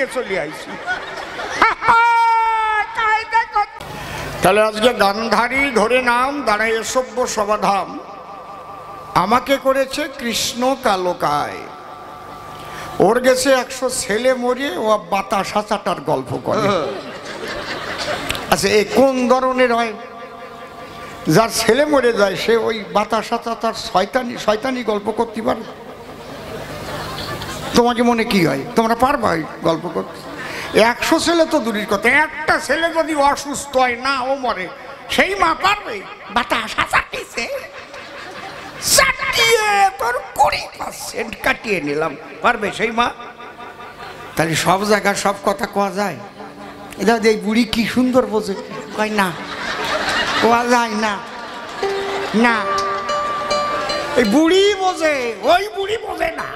নিয়ে চলে আইছি। তাহলে আজকে গান্ধারী ধরে নাম দাঁড়ায় সভ্য সমাধাম, আমাকে করেছে কৃষ্ণ কালোকায়। ওর গেছে 100 ছেলে মরে, ও বাতাসা চাটার গল্প করে। আচ্ছা, এ কোন ধরনের হয়? যার ছেলে মরে যায় সে ওই বাতাসা চাটার শয়তানি গল্প করতে পারে? তোমাকে মনে কি হয়, তোমরা পারবা গল্প করতে? 100 ছেলে তো দূরের কথা, একটা ছেলে যদি অসুস্থ হয়, না ও মরে, সেই মা পারবে? বাতাসা চাটিছে, চাটিয়ে তোর 20% কাটিয়ে নিলাম, পারবে সেই মা? তাহলে সব জায়গায় সব কথা কোয়া যায়? এটা এই বুড়ি কি সুন্দর বোঝে, কয় না কোয়া যায় না। না, এই বুড়ি বোঝে, ওই বুড়ি বোঝে না,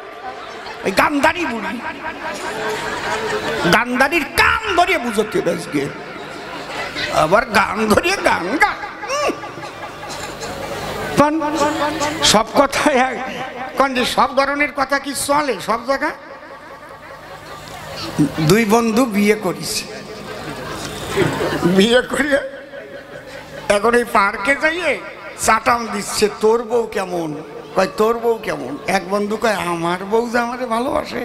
ওই গান্ধারী বুড়ি। গান্ধারীর কান ধরিয়ে বুঝতে আজকে, আবার গান ধরিয়ে গান গান। সব কথায় সব ধরনের কথা কি চলে সব জায়গায়? দুই বন্ধু বিয়ে করেছে, বিয়ে করিয়ে এখন এই পার্কে যাইয়ে চাটাম দিচ্ছে, তোর বউ কেমন? কয় তোর বউ কেমন? এক বন্ধু কয় আমার বউ যে আমারে ভালোবাসে,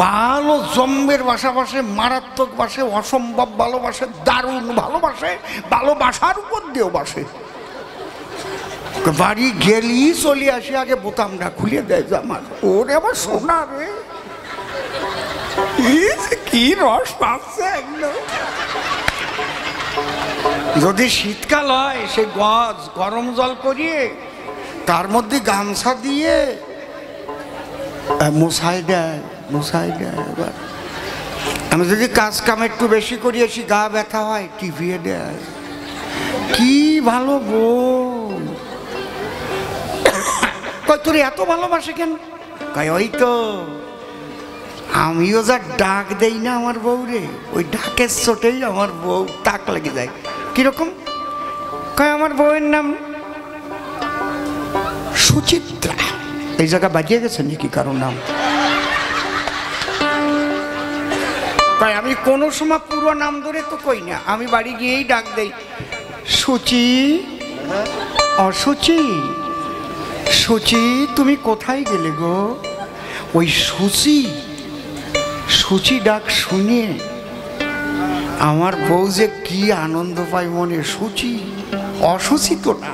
ভালো জম্বের ভাষাবাসে, মারাত্মক বাসে, অসম্ভব ভালোবাসে, দারুণ ভালোবাসে, ভালোবাসার উপর দিয়েও বাসে। বাড়ি গেলি চলে আসি, আগে বোতামটা খুলে দেয় জামার। ওরে আমার সোনা রে, কি রস পাচ্ছে একদম। যদি শীতকাল হয় সে গরম জল করিয়ে তার মধ্যে গামছা দিয়ে মশাই দেয়, মশাই দেয়। এবার আমি যদি কাজ কাম একটু বেশি করি, আসি গা ব্যথা হয়, টিভিয়ে দেয়। কি ভালো বউ! তোর এত ভালোবাসে কেন? কয় ওই তো আমিও যা ডাক দেই না আমার বউ রে, ওই ডাকের চোটেই আমার বউ তাক লেগে যায়। কিরকম? কয় আমার বউয়ের নাম সুচিত্রা। এই জায়গা বাজিয়ে গেছে নাকি কারো নাম? কয় আমি কোনো সময় পুরো নাম ধরে তো কই না, আমি বাড়ি গিয়েই ডাক দেই, সুচি, অসুচি, সুচি তুমি কোথায় গেলে গো? ওই সুচি, সুচি ডাক শুনিয়ে আমার বউ যে কি আনন্দ পায় মনে। সুচি, অসুচি তো না,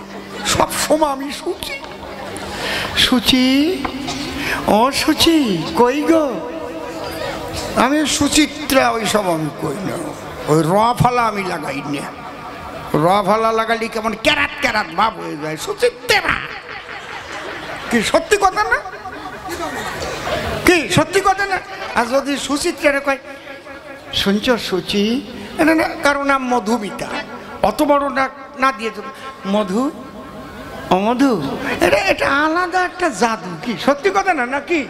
সব সময় আমি সুচি, সুচি, অসুচি কই গো? আমি সুচিত্রা, ওই সব আমি কই না। ওই র ফালা আমি লাগাই না, র ফালা লাগালি কেমন ক্যারাত ক্যারাত ভাব হয়ে যায়। সুচিত্রা কি সত্যি কথা না? কি সত্যি কথা না? আর যদি সুচিত্রা কয় শুনছ সুচি, কারো নাম মধুমিতা, অত বড় না দিয়ে মধু, অমধু, এটা আলাদা একটা জাদু। কি সত্যি কথা না নাকি?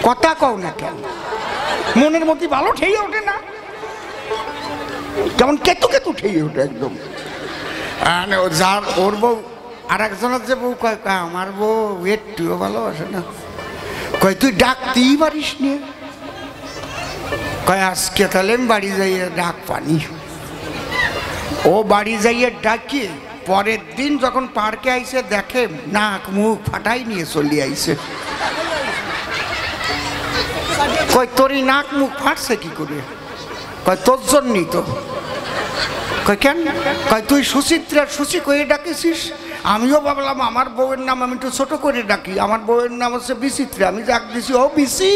কথা কও না কেন? মনের মধ্যে ভালো ঠেয়ে ওঠে না? যেমন কেতু কেতু ঠেয়ে ওঠে একদম। যার ওর বউ আর একজনের যে বউ কয়, আমার বউ একটুও ভালোবাসে না। কয় তুই ডাকতেই পারিস নি? কয় আজকে তাহলে আমি বাড়ি যাইয়ে ডাক পানি। ও বাড়ি যাইয়ে ডাকিয়ে পরের দিন যখন পার্কে আইসে দেখে নাক মুখ ফাটাই নিয়ে চলে আইসে। কয় তোর নাক মুখ ফাটছে কি করে? কয় তোর জন্যই তো। কয় কেন? কয় তুই সুচিত্রার সুচি কয়ে ডাকেছিস। আমিও ভাবলাম আমার বউয়ের নাম আমি একটু ছোট করে ডাকি, আমার বউয়ের নাম হচ্ছে বিচিত্রা, আমি ডাক দিছি ও বিচি,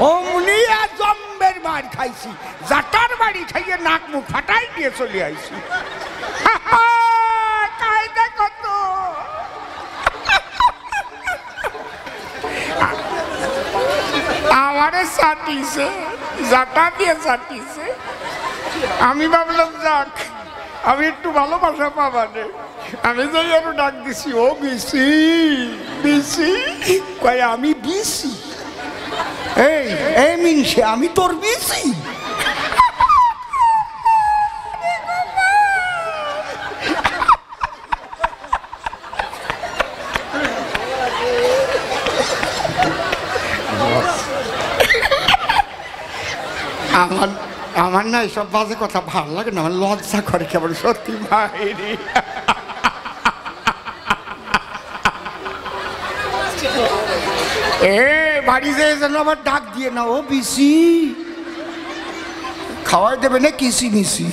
ও মুনিয়া জম্বের বাড়ি খাইছি, জাটার বাড়ি খাইয়ে নাক মুখ ফাটাই দিয়ে চলে আইছি। আমারে চাটিছে, জাটা দিয়ে চাটিছে। আমি ভাবলাম যাক আমি একটু ভালোবাসা পাবানে, আমি যাই আরো ডাক দিছি ও বিসি, বিসি। কয় আমি বিসি? এই মিনসে আমি তোর বিসি? আমার আমার না এসব বাজে কথা ভালো লাগে না, আমার লজ্জা করে কেমন সত্যি ভাইরে। এ বাড়ি যেয়ে যেন আবার ডাক দিয়ে না, ও বিসি খাওয়াই দেবে না কিসি মিসি।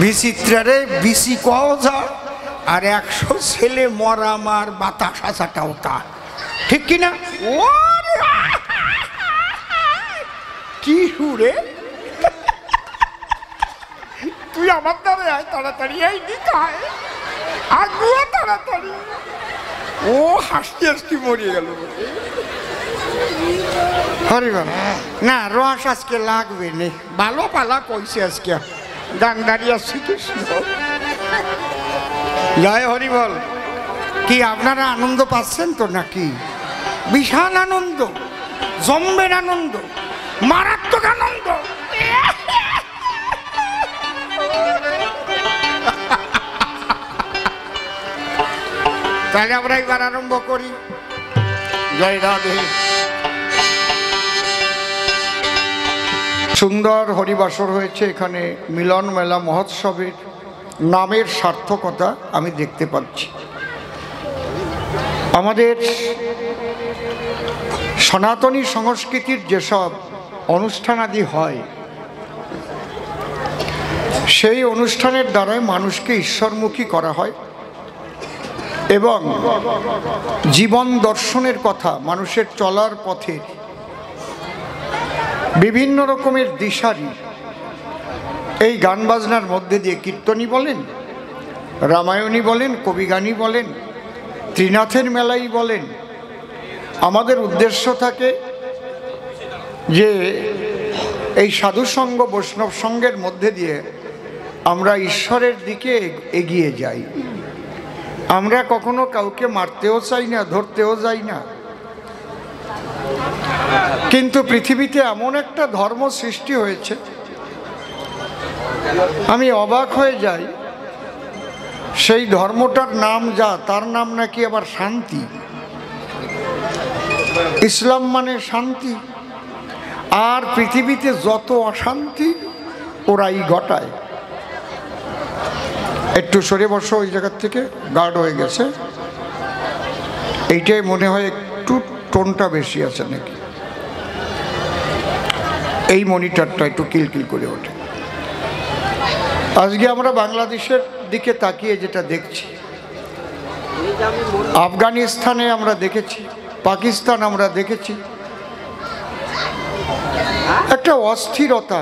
বিচিত্রারে বিসি কও যা, আর 100 ছেলে মরা মার বাতাস আসাটাও তা, ঠিক কিনা? ও কি হুরে, তুই আমার দ্বারা আয় তাড়াতাড়ি, এই দিকায় আগুয়া তাড়াতাড়ি। ও হাসতে হাসতে মরিয়ে গেল। হরিবল না, রস আজকে লাগবে নে, ভালো পালা কইছে আজকে, গান দাঁড়িয়ে আসছি কৃষ্ণ। জয় হরিবল। কি আপনারা আনন্দ পাচ্ছেন তো নাকি? বিশাল আনন্দ, জম্বের আনন্দ, মারাত্মক আনন্দ। তাহলে আমরা এবার আরম্ভ করি। জয় রাধে। সুন্দর হরিবাসর হয়েছে এখানে, মিলন মেলা মহোৎসবের নামের সার্থকতা আমি দেখতে পাচ্ছি। আমাদের সনাতনী সংস্কৃতির যেসব অনুষ্ঠানাদি হয়, সেই অনুষ্ঠানের দ্বারাই মানুষকে ঈশ্বরমুখী করা হয় এবং জীবন দর্শনের কথা, মানুষের চলার পথের বিভিন্ন রকমের দিশারি এই গান বাজনার মধ্যে দিয়ে, কীর্তনী বলেন, রামায়ণী বলেন, কবিগানী বলেন, ত্রিনাথের মেলাই বলেন, আমাদের উদ্দেশ্য থাকে যে এই সাধুসঙ্গ বৈষ্ণব সঙ্গের মধ্যে দিয়ে আমরা ঈশ্বরের দিকে এগিয়ে যাই। আমরা কখনো কাউকে মারতেও চাই না, ধরতেও যাই না, কিন্তু পৃথিবীতে এমন একটা ধর্ম সৃষ্টি হয়েছে, আমি অবাক হয়ে যাই। সেই ধর্মটার নাম যা, তার নাম নাকি আবার শান্তি। ইসলাম মানে শান্তি, আর পৃথিবীতে যত অশান্তি ওরাই ঘটায়। একটু সরে বসো ওই জায়গার থেকে, গার্ড হয়ে গেছে। এইটাই মনে হয় একটু টোনটা বেশি আছে নাকি, এই মনিটরটা একটু কিলকিল করে ওঠে। আজকে আমরা বাংলাদেশের দিকে তাকিয়ে যেটা দেখছি, আফগানিস্তানে আমরা দেখেছি, পাকিস্তান আমরা দেখেছি, একটা অস্থিরতা,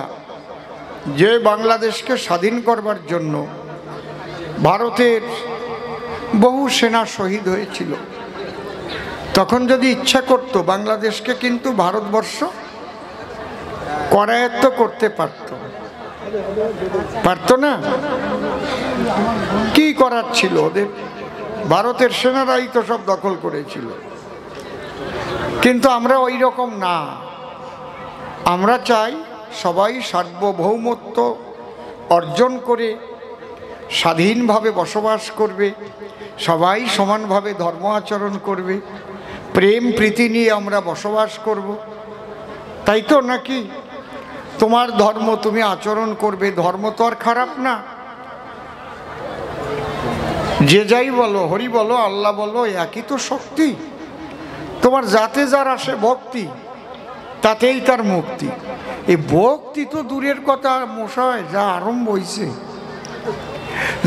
যে বাংলাদেশকে স্বাধীন করবার জন্য ভারতের বহু সেনা শহীদ হয়েছিল। তখন যদি ইচ্ছা করত বাংলাদেশকে কিন্তু ভারতবর্ষ করায়ত্ত করতে পারত না। কি করার ছিল ওদের? ভারতের সেনারাই তো সব দখল করেছিল। কিন্তু আমরা ওই রকম না, আমরা চাই সবাই সার্বভৌমত্ব অর্জন করে স্বাধীনভাবে বসবাস করবে, সবাই সমানভাবে ধর্ম আচরণ করবে, প্রেম প্রীতি নিয়ে আমরা বসবাস করব, তাই তো নাকি? তোমার ধর্ম তুমি আচরণ করবে, ধর্ম তো আর খারাপ না। যে যাই বলো, হরি বলো, আল্লাহ বলো, একই তো শক্তি। তোমার যাতে যার আসে ভক্তি, তাতেই তার মুক্তি। এই ভক্তি তো দূরের কথা, মশায় যা আরম্ভ হয়েছে।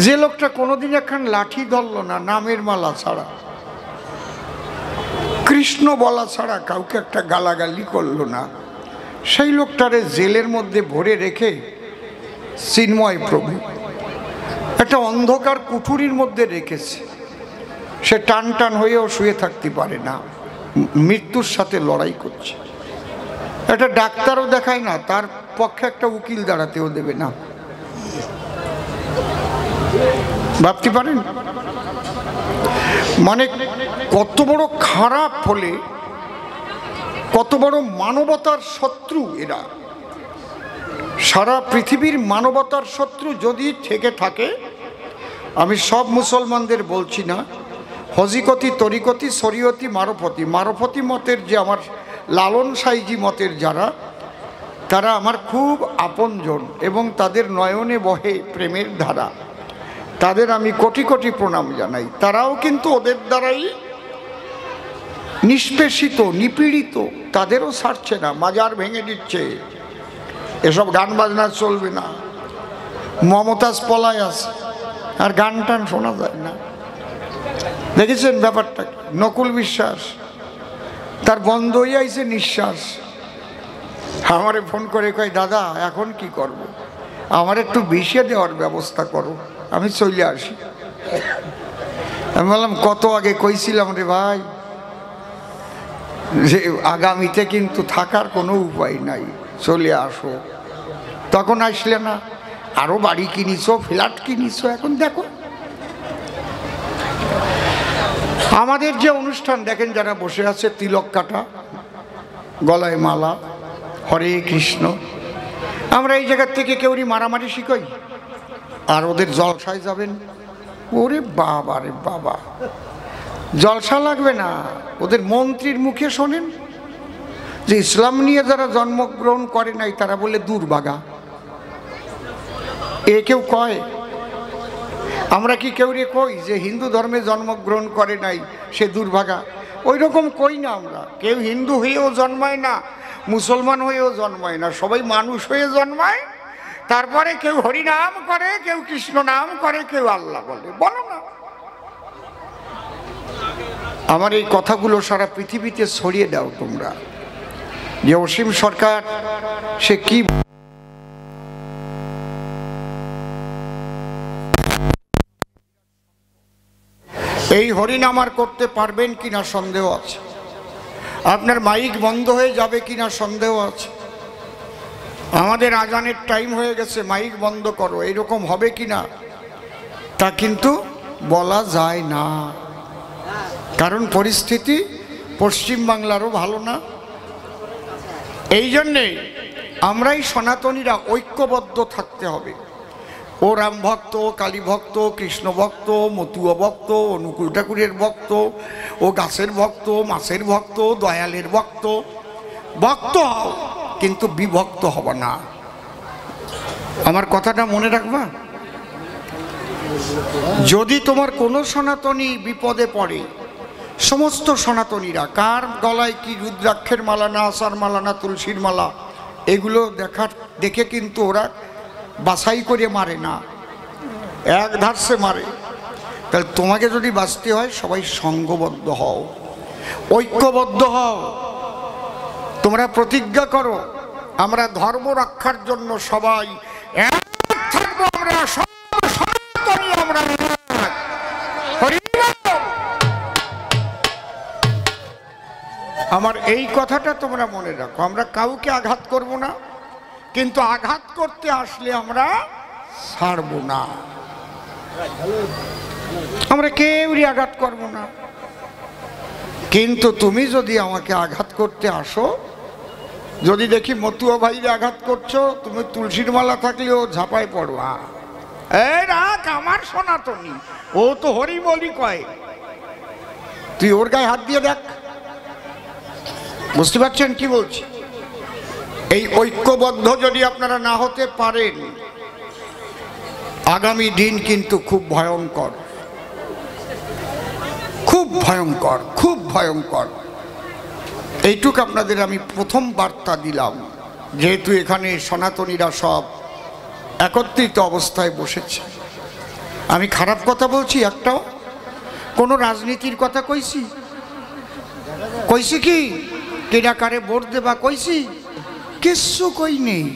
যে লোকটা কোনোদিন একখান লাঠি ধরলো না, নামের মালা ছাড়া, কৃষ্ণ বলা ছাড়া কাউকে একটা গালাগালি করলো না, সেই লোকটারে জেলের মধ্যে ভরে রেখে চিন্ময় প্রভু একটা অন্ধকার কুঠুরির মধ্যে রেখেছে। সে টান টান হয়েও শুয়ে থাকতে পারে না, মৃত্যুর সাথে লড়াই করছে। একটা ডাক্তারও দেখায় না, তার পক্ষে একটা উকিল দাঁড়াতেও দেবে না। ভাবতে পারেন মানে কত বড় খারাপ হলে, কত বড় মানবতার শত্রু এরা। সারা পৃথিবীর মানবতার শত্রু যদি থেকে থাকে, আমি সব মুসলমানদের বলছি না, হজিকতি, তরিকতি, শরীয়তি, মারফতি। মারফতি মতের যে আমার লালন সাইজি মতের যারা, তারা আমার খুব আপনজন এবং তাদের নয়নে বহে প্রেমের ধারা। তাদের আমি কোটি কোটি প্রণাম জানাই। তারাও কিন্তু ওদের দ্বারাই নিষ্পেষিত, নিপীড়িত। তাদেরও ছাড়ছে না, মাজার ভেঙে দিচ্ছে। এসব গান বাজনা চলবে না। মমতাজ পলায় আছে, আর গান টান শোনা যায় না। দেখেছেন ব্যাপারটা? নকুল বিশ্বাস তার বন্ধ হয়ে আইছে নিঃশ্বাস। আমারে ফোন করে কয়, দাদা এখন কি করব? আমার একটু বিষে দেওয়ার ব্যবস্থা করো, আমি চলে আসি। আমি বললাম, কত আগে কইছিলাম রে ভাই যে আগামীতে কিন্তু থাকার কোনো উপায় নাই, চলে আসো। তখন আসলে না। আরো বাড়ি কিনিছো, ফ্ল্যাট কিনিছো, এখন দেখো। আমাদের যে অনুষ্ঠান দেখেন, যারা বসে আছে তিলক কাটা, গলায় মালা, হরে কৃষ্ণ, আমরা এই জায়গার থেকে কেউরি মারামারি শিখাই। আর ওদের জলসায় যাবেন, ওরে বাবা রে বাবা, জলসা লাগবে না। ওদের মন্ত্রীর মুখে শোনেন যে ইসলাম নিয়ে যারা জন্মগ্রহণ করে নাই তারা বলে দুর্ভাগা। এ কেউ কয়? আমরা কি কেউ রে কই যে হিন্দু ধর্মে জন্মগ্রহণ করে নাই সে দুর্ভাগা? ওই রকম কই না আমরা। কেউ হিন্দু হয়েও জন্মায় না, মুসলমান হয়েও জন্মায় না, সবাই মানুষ হয়ে জন্মায়। তারপরে কেউ হরি নাম করে, কেউ কৃষ্ণ নাম করে, কেউ আল্লাহ বলে। বলো না। আমার এই কথাগুলো সারা পৃথিবীতে ছড়িয়ে দাও তোমরা, যে অসীম সরকার সে কি এই হরিনাম আর করতে পারবেন কিনা সন্দেহ আছে। আপনার মাইক বন্ধ হয়ে যাবে কিনা সন্দেহ আছে। আমাদের আজানের টাইম হয়ে গেছে, মাইক বন্ধ করো, এরকম হবে কিনা তা কিন্তু বলা যায় না। কারণ পরিস্থিতি পশ্চিমবাংলারও ভালো না। এই জন্যে আমরাই সনাতনীরা ঐক্যবদ্ধ থাকতে হবে। ও রাম ভক্ত, ও কালী ভক্ত, কৃষ্ণ ভক্ত, মতুয়া ভক্ত, অনুকূল ঠাকুরের ভক্ত, ও গাছের ভক্ত, মাছের ভক্ত, দয়ালের ভক্ত। ভক্ত হও, কিন্তু বিভক্ত হব না। আমার কথাটা মনে রাখবা। যদি তোমার কোনো সনাতনী বিপদে পড়ে, সমস্ত সনাতনীরা কার গলায় কি রুদ্রাক্ষের মালা না, আষাঢ় মালা না, তুলসীর মালা, এগুলো দেখে কিন্তু ওরা বাছাই করে মারে না, এক ধারসে মারে। তাহলে তোমাকে যদি বাঁচতে হয় সবাই সঙ্গবদ্ধ হও, ঐক্যবদ্ধ হও। তোমরা প্রতিজ্ঞা করো, আমরা ধর্ম রক্ষার জন্য সবাই এক থাকবো। আমরা সব সনাতনী, আমরা আমার এই কথাটা তোমরা মনে রাখো। আমরা কাউকে আঘাত করব না, কিন্তু আঘাত করতে আসলে আমরা ছাড়ব না। আমরা কেউই আঘাত করব না। কিন্তু তুমি যদি আমাকে আঘাত করতে আসো, যদি দেখি মতুয়া ভাইরে আঘাত করছো, তুমি তুলসীর মালা থাকলেও ঝাঁপায় পড়বা। এই রাখ, আমার সনাতনী, ও তো হরি বলি কয়, তুই ওর গায়ে হাত দিয়ে দেখ। বুঝতে পারছেন কি বলছি? এই ঐক্যবদ্ধ যদি আপনারা না হতে পারেন, আগামী দিন কিন্তু খুব ভয়ঙ্কর, খুব ভয়ঙ্কর, খুব ভয়ঙ্কর। এইটুক আপনাদের আমি প্রথম বার্তা দিলাম, যেহেতু এখানে সনাতনীরা সব একত্রিত অবস্থায় বসেছে। আমি খারাপ কথা বলছি একটাও? কোনো রাজনীতির কথা কইছি? কইছি কি কেডা কারে ভোট দেবা কইছি? কিচ্ছু কই নেই।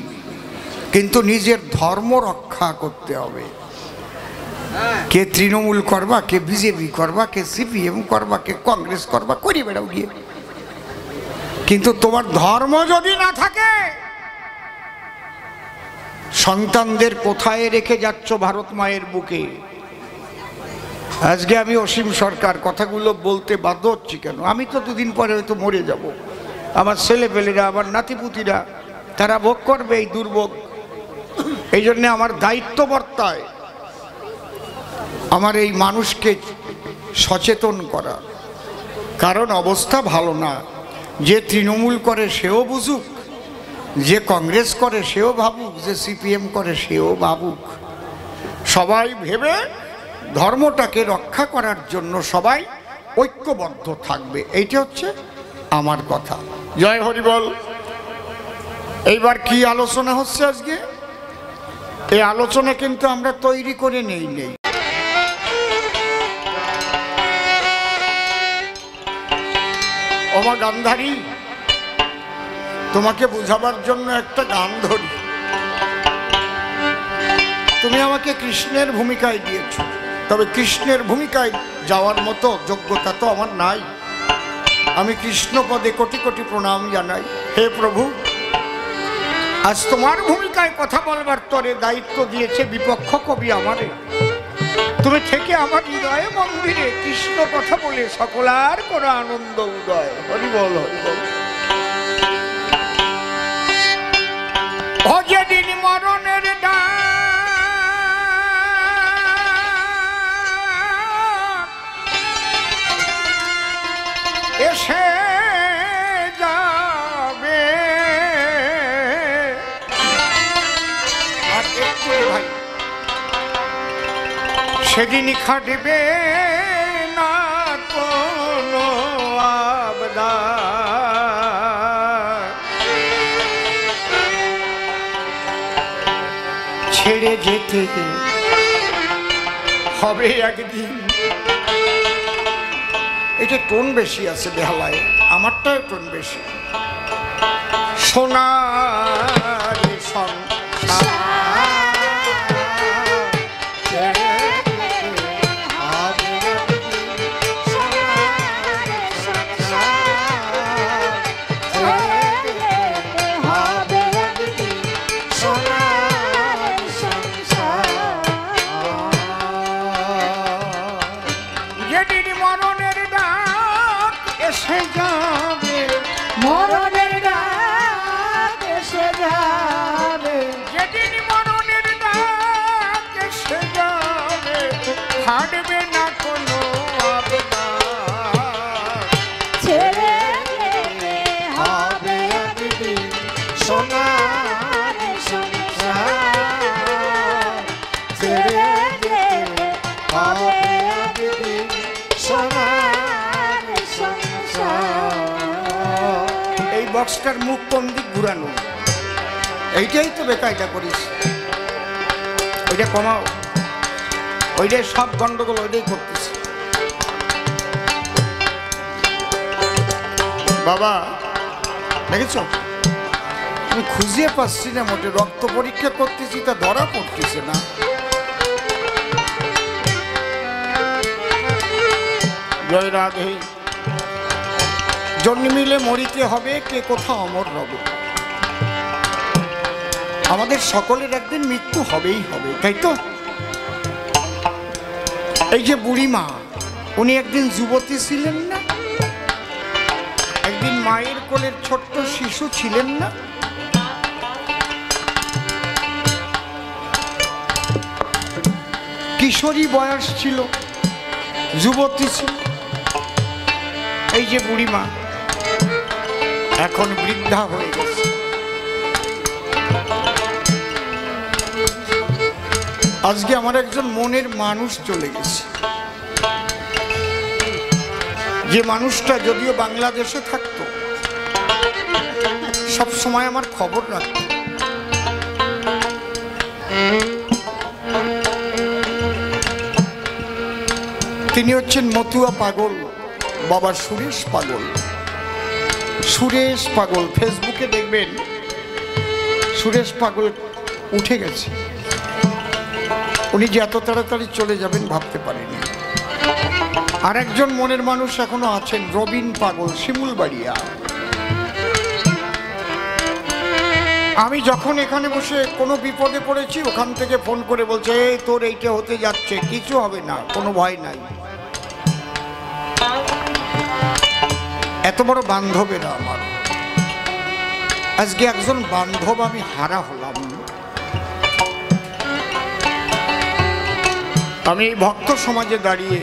কিন্তু নিজের ধর্ম রক্ষা করতে হবে। কে তৃণমূল করবা, কে বিজেপি করবা, কে সিপিএম করবা, কে কংগ্রেস করবা, করি বেড়াও গিয়ে। কিন্তু তোমার ধর্ম যদি না থাকে, সন্তানদের কোথায় রেখে যাচ্ছ ভারত মায়ের বুকে? আজকে আমি অসীম সরকার কথাগুলো বলতে বাধ্য হচ্ছি কেন? আমি তো দুদিন পরে হয়তো মরে যাব। আমার ছেলেপেলেরা, আমার নাতিপুতিরা, তারা ভোগ করবে এই দুর্ভোগ। এই জন্যে আমার দায়িত্ব বর্তায় আমার এই মানুষকে সচেতন করা, কারণ অবস্থা ভালো না। যে তৃণমূল করে সেও বুঝুক, যে কংগ্রেস করে সেও ভাবুক, যে সিপিএম করে সেও ভাবুক। সবাই ভেবে ধর্মটাকে রক্ষা করার জন্য সবাই ঐক্যবদ্ধ থাকবে, এইটা হচ্ছে আমার কথা। জয় হরি বল। এইবার কি আলোচনা হচ্ছে আজকে? এই আলোচনা কিন্তু আমরা তৈরি করে নেই। ওমা গান্ধারী, তোমাকে বুঝাবার জন্য একটা গান ধরি। তুমি আমাকে কৃষ্ণের ভূমিকায় দিয়েছ, তবে কৃষ্ণের ভূমিকায় যাওয়ার মতো যোগ্যতা তো আমার নাই। আমি কৃষ্ণ পদে কোটি কোটি প্রণাম জানাই। হে প্রভু, আজ তোমার ভূমিকায় কথা বলবার তরে দায়িত্ব দিয়েছে বিপক্ষ কবি আমারে। তুমি থেকে আমার হৃদয়ে মন্দিরে কৃষ্ণ কথা বলে সকলার কোনো আনন্দ উদয়। হরি বল, হরি বল। ও যেদিন মরণের ডাক এসে যাবে, আর একটু ভাই সেদিনই খাটবে না কোনো আবদার। ছেড়ে যেতে হবে একদিন। এটা টোন বেশি আছে বেহালায়, আমারটাও টোন বেশি। সোনার সংসার হাঁটবে না কোনো আবদার। ছেড়ে যেতে হবে একদিন সোনার সংসার। ছেড়ে যেতে হবে একদিন সোনার সংসার। এই বক্সটার মুখ কোন দিক ঘুরানো, এইটাই তো বেকায়দা করিস। ওইটা কমাও, ওইটাই সব গন্ডগোল ওইটাই করতেছে। বাবা দেখেছ, আমি খুঁজিয়ে পাচ্ছি না মোটে। রক্ত পরীক্ষা করতেছি, তা ধরা পড়তেছে না। জয় রাধে। জন্মিলে মরিতে হবে, কে কোথা অমর রবে। আমাদের সকলের একদিন মৃত্যু হবেই হবে, তাই তো? এই যে বুড়িমা, উনি একদিন যুবতী ছিলেন না? একদিন মায়ের কোলের ছোট্ট শিশু ছিলেন না? কিশোরী বয়স ছিল, যুবতী ছিল। এই যে বুড়িমা এখন বৃদ্ধা হয়ে গেছে। আজকে আমার একজন মনের মানুষ চলে গেছে, যে মানুষটা যদিও বাংলাদেশে থাকতো, সব সময় আমার খবর রাখত। তিনি হচ্ছেন মতুয়া পাগল, বাবা সুরেশ পাগল। সুরেশ পাগল, ফেসবুকে দেখবেন সুরেশ পাগল উঠে গেছে। উনি যে এত তাড়াতাড়ি চলে যাবেন ভাবতে পারেনি। আর একজন মনের মানুষ এখনো আছেন, রবিন পাগল, শিমুলবাড়িয়া। আমি যখন এখানে বসে কোনো বিপদে পড়েছি, ওখান থেকে ফোন করে বলছে, এই তোর এইটা হতে যাচ্ছে, কিছু হবে না, কোনো ভয় নাই। এত বড় বান্ধবেরা আমার। আজকে একজন বান্ধব আমি হারা হলাম। আমি এই ভক্ত সমাজে দাঁড়িয়ে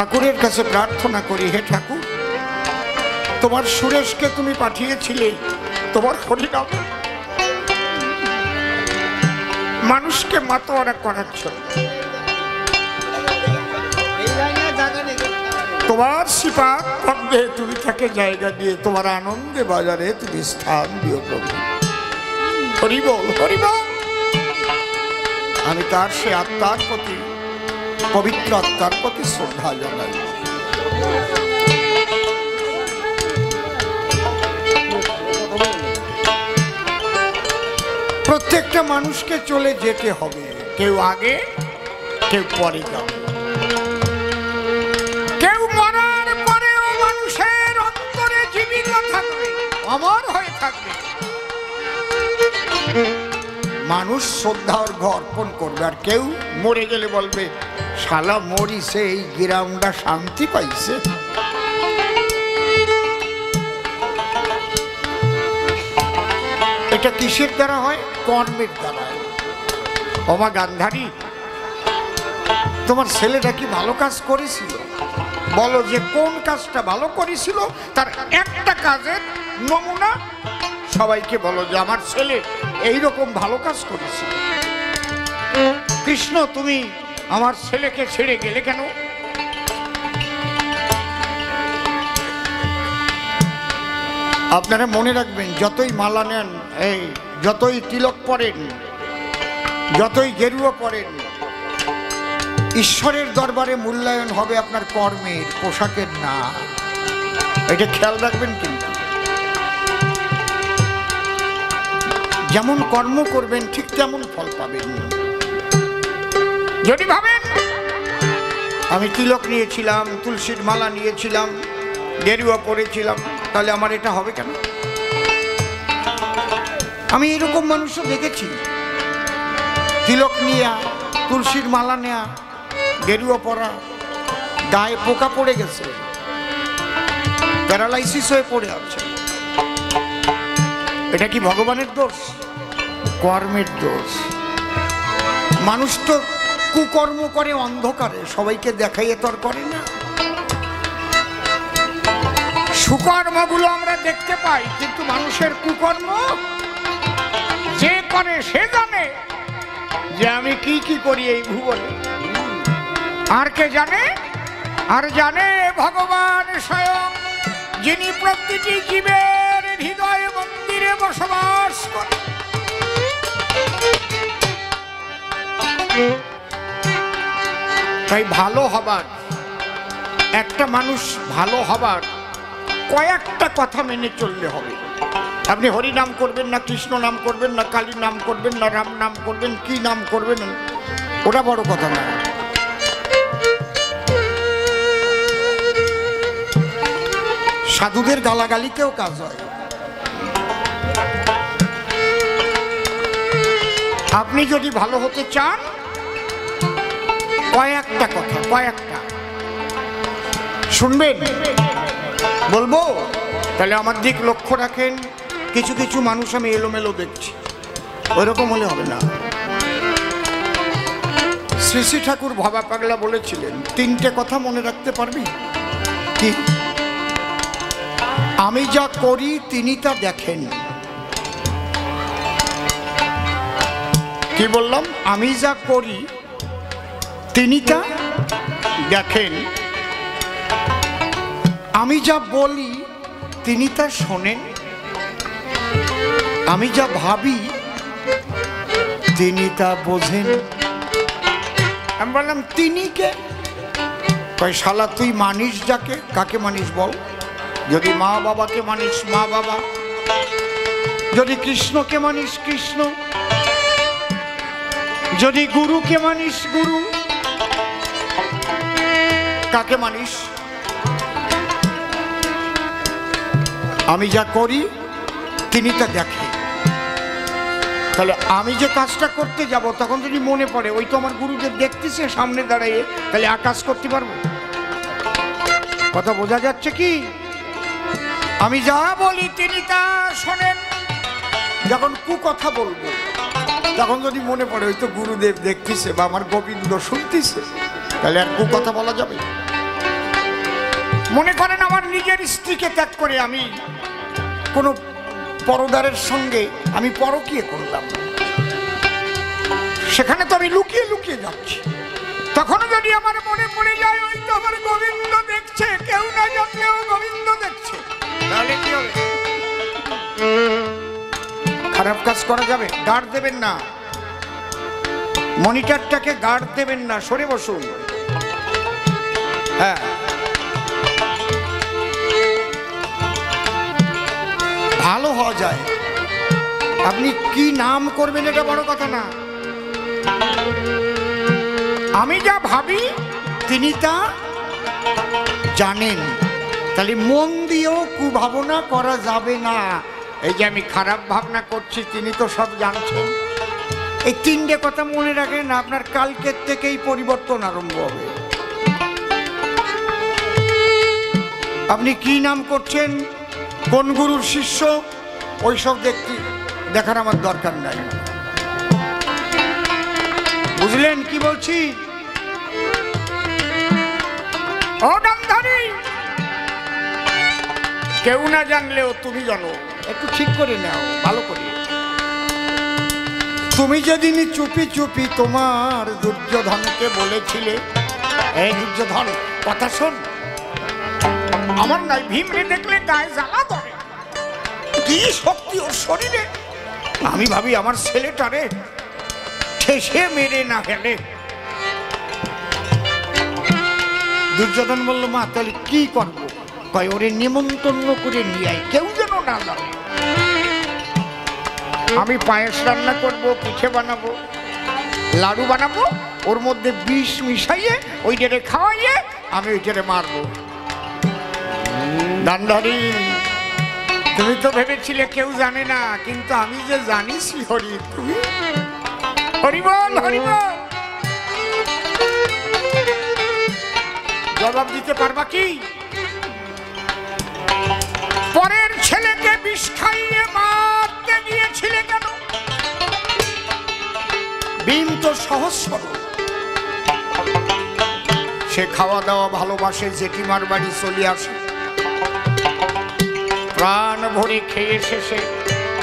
ঠাকুরের কাছে প্রার্থনা করি, হে ঠাকুর, তোমার সুরেশকে তুমি পাঠিয়েছিলে তোমার হরিনাম মানুষকে মাতোয়ারা করাচ্ছ, তোমার সিপাত ভাববে তুমি তাকে জায়গা দিয়ে তোমার আনন্দে বাজারে তুমি স্থান দিও প্রভু। হরি বল, হরি বল। আমি তার সে আত্মার প্রতি, পবিত্র আত্মার প্রতি শ্রদ্ধা জানাই। প্রত্যেকটা মানুষকে চলে যেতে হবে, কেউ আগে কেউ পরে যাবে। কেউ মরার পরেও মানুষের অন্তরে জীবিত থাকবে, অমর হয়ে থাকবে। মানুষ শ্রদ্ধা অর্ঘ্য অর্পণ করবে, আর কেউ মরে গেলে বলবে শালা মরিছে, এই গ্রামটা শান্তি পাইছে। এটা কিসের দ্বারা হয়? কর্মের দ্বারা। ওমা গান্ধারী, তোমার ছেলেটা কি ভালো কাজ করেছিল? বলো যে কোন কাজটা ভালো করেছিল, তার একটা কাজের নমুনা সবাইকে বলো যে আমার ছেলে এইরকম ভালো কাজ করেছিল। কৃষ্ণ, তুমি আমার ছেলেকে ছেড়ে গেলে কেন? আপনারা মনে রাখবেন, যতই মালা নেন, এই যতই তিলক পরেন, যতই গেরুয়া পরেন, ঈশ্বরের দরবারে মূল্যায়ন হবে আপনার কর্মের, পোশাকের না। এটা খেয়াল রাখবেন। কিন্তু যেমন কর্ম করবেন ঠিক তেমন ফল পাবেন। যদি ভাবেন আমি তিলক নিয়েছিলাম, তুলসীর মালা নিয়েছিলাম, গেরুয়া পরেছিলাম, তাহলে আমার এটা হবে কেন? আমি এরকম মানুষও দেখেছি, তিলক নিয়া, তুলসীর মালা নেয়া, গেরুয়া পরা, গায়ে পোকা পড়ে গেছে, প্যারালাইসিস হয়ে পড়ে আছে। এটা কি ভগবানের দোষ? কর্মের দোষ। মানুষ তো কুকর্ম করে অন্ধকারে, সবাইকে দেখাইয়ে তো আর করে না। সুকর্মগুলো আমরা দেখতে পাই, কিন্তু মানুষের কুকর্ম যে করে সে জানে যে আমি কি কি করি এই ভুবনে। আর কে জানে? আর জানে ভগবান স্বয়ং, যিনি প্রতিটি জীবের হৃদয় মন্দিরে বসবাস করে। তাই ভালো হবার, একটা মানুষ ভালো হবার কয়েকটা কথা মেনে চললে হবে। আপনি হরি নাম করবেন না, কৃষ্ণ নাম করবেন না, কালী নাম করবেন না, রাম নাম করবেন, কি নাম করবেন, ওটা বড় কথা না। সাধুদের গালাগালিতেও কাজ হয়। আপনি যদি ভালো হতে চান, কয়েকটা কথা, কয়েকটা শুনবেন, বলবো, তাহলে আমার দিক লক্ষ্য রাখেন। কিছু কিছু মানুষ আমি এলোমেলো দেখছি, ওইরকম হলে হবে না। শ্রী শ্রী ঠাকুর ভবা পাগলা বলেছিলেন, তিনটে কথা মনে রাখতে পারবি কি? আমি যা করি তিনি তা দেখেন। কি বললাম? আমি যা করি তিনি তা দেখেন। আমি যা বলি তিনি তা শোনেন। আমি যা ভাবি তিনি তা বোঝেন। আমি বললাম তিনি কে? কয় শালা তুই মানিস যাকে, কাকে মানিস বল? যদি মা বাবাকে মানিস মা বাবা, যদি কৃষ্ণকে মানিস কৃষ্ণ, যদি গুরুকে মানিস গুরু, কাকে মানিস? আমি যা করি তিনি তা দেখে। তাহলে আমি যে কাজটা করতে যাব, তখন যদি মনে পড়ে ওই তো আমার গুরুদেব দেখতেছে সামনে দাঁড়িয়ে, তাহলে আকাশ করতে পারবো? কথা বোঝা যাচ্ছে কি? আমি যা বলি তিনি তা শোনেন। যখন কুকথা বলবো, তখন যদি মনে পড়ে ওই তো গুরুদেব দেখতেছে বা আমার গোবিন্দ শুনতেছে, তাহলে আর কুকথা বলা যাবে? মনে করেন আমার নিজের স্ত্রীকে ত্যাগ করে আমি কোনো পরদারের সঙ্গে আমি পরকীয়া করলাম, সেখানে তো আমি লুকিয়ে লুকিয়ে যাচ্ছি। তখনও যদি আমার মনে পড়ে যায় ওই তো আমার গোবিন্দ দেখছে, কেউ না জানলেও গোবিন্দ দেখছে, তাহলে কি হবে? খারাপ কাজ করা যাবে? গার্ড দেবেন না, মনিটরটাকে গার্ড দেবেন না, সরে বসুন। হ্যাঁ, ভালো হওয়া যায়। আপনি কি নাম করবেন এটা বড় কথা না, আমি যা ভাবি তিনি তা জানেন। তাহলে মন দিয়েও কুভাবনা করা যাবে না। এই যে আমি খারাপ ভাবনা করছি তিনি তো সব জানছেন। এই তিনটে কথা মনে রাখেন, আপনার কালকের থেকেই পরিবর্তন আরম্ভ হবে। আপনি কি নাম করছেন, কোন গুরুর শিষ্য, ওইসব দেখার আমার দরকার নাই। বুঝলেন কি বলছি? ও নামধারী, কেউ না জানলেও তুমি জানো, একটু ঠিক করে নাও ভালো করে। তুমি যেদিন চুপি চুপি তোমার দুর্যোধনকে বলেছিলে, এই দুর্যোধন কথা শোন, আমার নাই ভীমরে দেখলে গায়ে জ্বালা ধরে, কি শক্তি ওর শরীরে। আমি ভাবি আমার ছেলেটারে ঠেসে মেরে না ফেলে। দুর্যোধন বলল, মা তাহলে কি করবো? কয় ওরে নিমন্ত্রণ করে নিয়ে আয়, কেউ যেন না জানে। আমি পায়েস রান্না করব, পিঠে বানাবো, লাড়ু বানাবো, ওর মধ্যে বিষ মিশাইয়ে ওইটারে খাওয়াইয়ে আমি ওইটারে মারবো। গান্ধারী, তুমি তো ভেবেছিলে কেউ জানে না, কিন্তু আমি যে জানি হরি, তুমি হরিবল হরিবল জবাব দিতে পারবা কি? পরের ছেলেকে বিষ খাইয়ে মারতে গিয়েছিলে কেন? ভীম তো সহজ সরল, সে খাওয়া দাওয়া ভালোবাসে, জেঠিমার বাড়ি চলে আসে, প্রাণ ভরে খেয়ে শেষে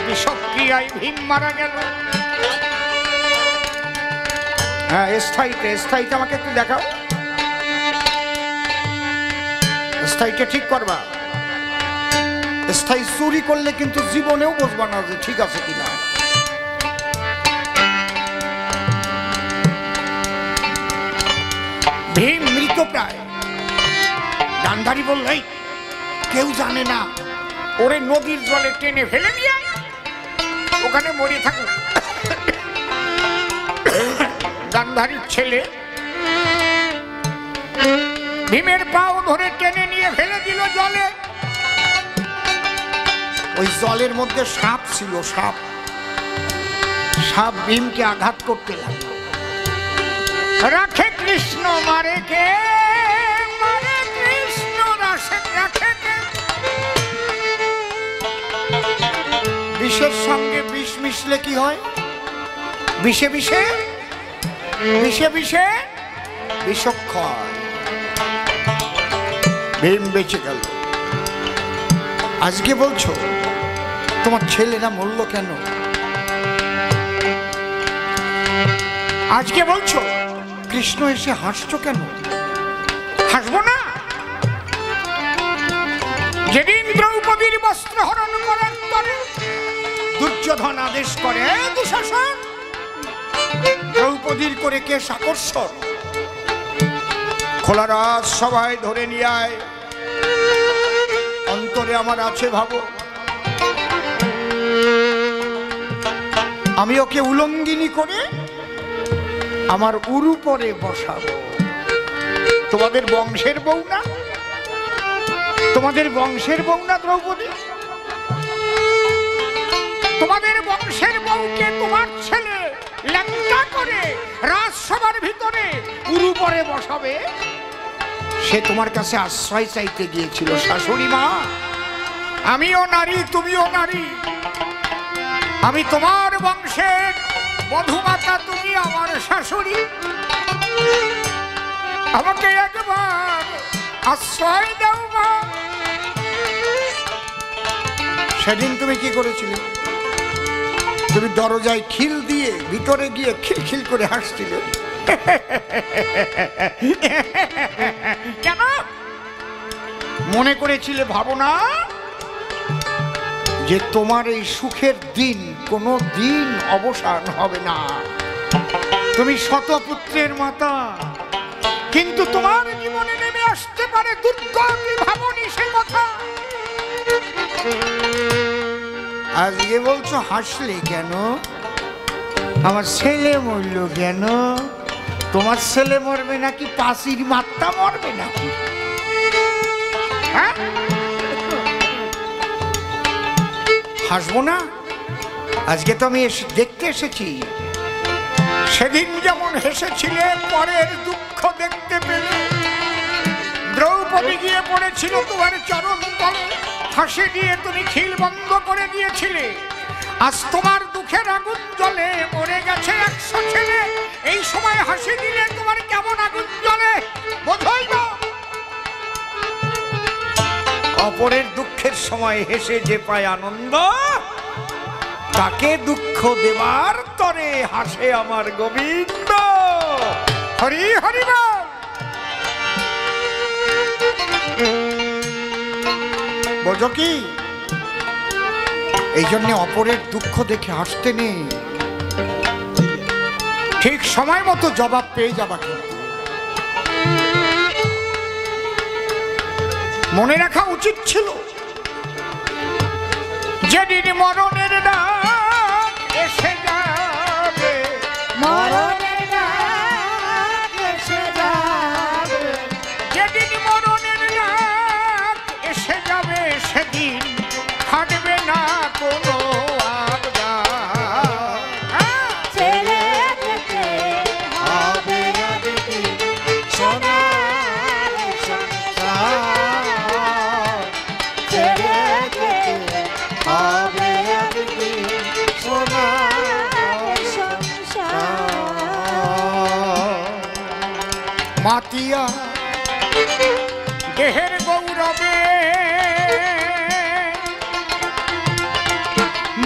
বিষক্রিয়ায় ভীম মারা গেল। হ্যাঁ, স্থায়ীতে আমাকে একটু দেখাও, স্থায়ীটা ঠিক করবা। স্থায়ী চুরি করলে কিন্তু জীবনেও বুঝবা না যে ঠিক আছে কিনা। ভীম মৃত প্রায়। গান্ধারী বলল, কেউ জানে না, ওরে নদীর জলে টেনে ফেলে নিয়ে ওখানে মরে থাকো। গান্ধারীর ছেলে ভীমের পাও ধরে টেনে নিয়ে ফেলে দিল জলে। ওই জলের মধ্যে সাপ ছিল, সাপ ভীমকে আঘাত করতে লাগলো। রাখে কৃষ্ণ মারে কে, মারে কৃষ্ণ রাখে কে। বিষের সঙ্গে বিষ মিশলে কি হয়? বিষে বিষে বিষক্ষয়। ভীম বেঁচে গেল। আজকে বলছো তোমার ছেলেরা মরল কেন? আজকে বলছো কৃষ্ণ এসে হাসছো কেন? হাসবো না? যেদিন দ্রৌপদীর বস্ত্র হরণ করার পরে দুর্যোধন আদেশ করে, দুঃশাসন দ্রৌপদীর করে কেশ আকর্ষণ, খোলা রাজ সবাই ধরে নিয়ে আয়। অন্তরে আমার আছে ভাবো, আমি ওকে উলঙ্গিনী করে আমার উরু পরে বসাবো। তোমাদের বংশের বউ না? তোমাদের বংশের বউ না দ্রৌপদী? তোমাদের বংশের বউকে তোমার ছেলে ল্যাংটা করে রাজসভার ভিতরে উরু পরে বসাবে? সে তোমার কাছে আশ্রয় চাইতে গিয়েছিল। শাশুড়ি মা, আমিও নারী, তুমিও নারী, আমি তোমার বংশের মধুমাতা, তুমি আমার শাশুড়ি। আমাকে একবার আশ্রয় দাও গো। সেদিন তুমি কি করেছিলে? তুমি দরজায় খিল দিয়ে ভিতরে গিয়ে খিলখিল করে হাসছিলে। কেন? মনে করেছিলে, ভাবনা যে তোমার এই সুখের দিন কোনো দিন অবসান হবে না। তুমি শতপুত্রের মাতা, কিন্তু তোমার জীবনে নেমে আসতে পারে দুর্গতি। ভাবনি সে কথা। আজকে বলছো হাসলে কেন? আমার ছেলে মরল কেন? তোমার ছেলে মরবে নাকি পাশির মাত্রা মরবে নাকি? হ্যাঁ, হাসবো না? আজকে তো আমি দেখতে এসেছি। সেদিন যেমন হেসেছিলে, পরের দুঃখ দেখতে পেলে। দ্রৌপদী গিয়ে পড়েছিল তোমার চরণ তলে, হাসি দিয়ে তুমি খিল বন্ধ করে দিয়েছিলে। আজ তোমার দুঃখের আগুন জ্বলে, মরে গেছে 100 ছেলে। এই সময় হাসি দিলে তোমার কেমন আগুন জ্বলে বোঝই না। অপরের দুঃখের সময় হেসে যে পায় আনন্দ, তাকে দুঃখ দেবার তরে হাসে আমার গোবিন্দ। হরি হরি বল। বোঝো কি? এই জন্য অপরের দুঃখ দেখে হাসতে নেই, ঠিক সময় মতো জবাব পেয়ে যাবা। মনে রাখা উচিত ছিল, যেদিন মরণের ডাক এসে যাবে, মরণের ডাক এসে যাবে, যেদিন মরণের ডাক এসে যাবে, সেদিন থাকবে না কোনো মাতিয়া দেহের গৌরবে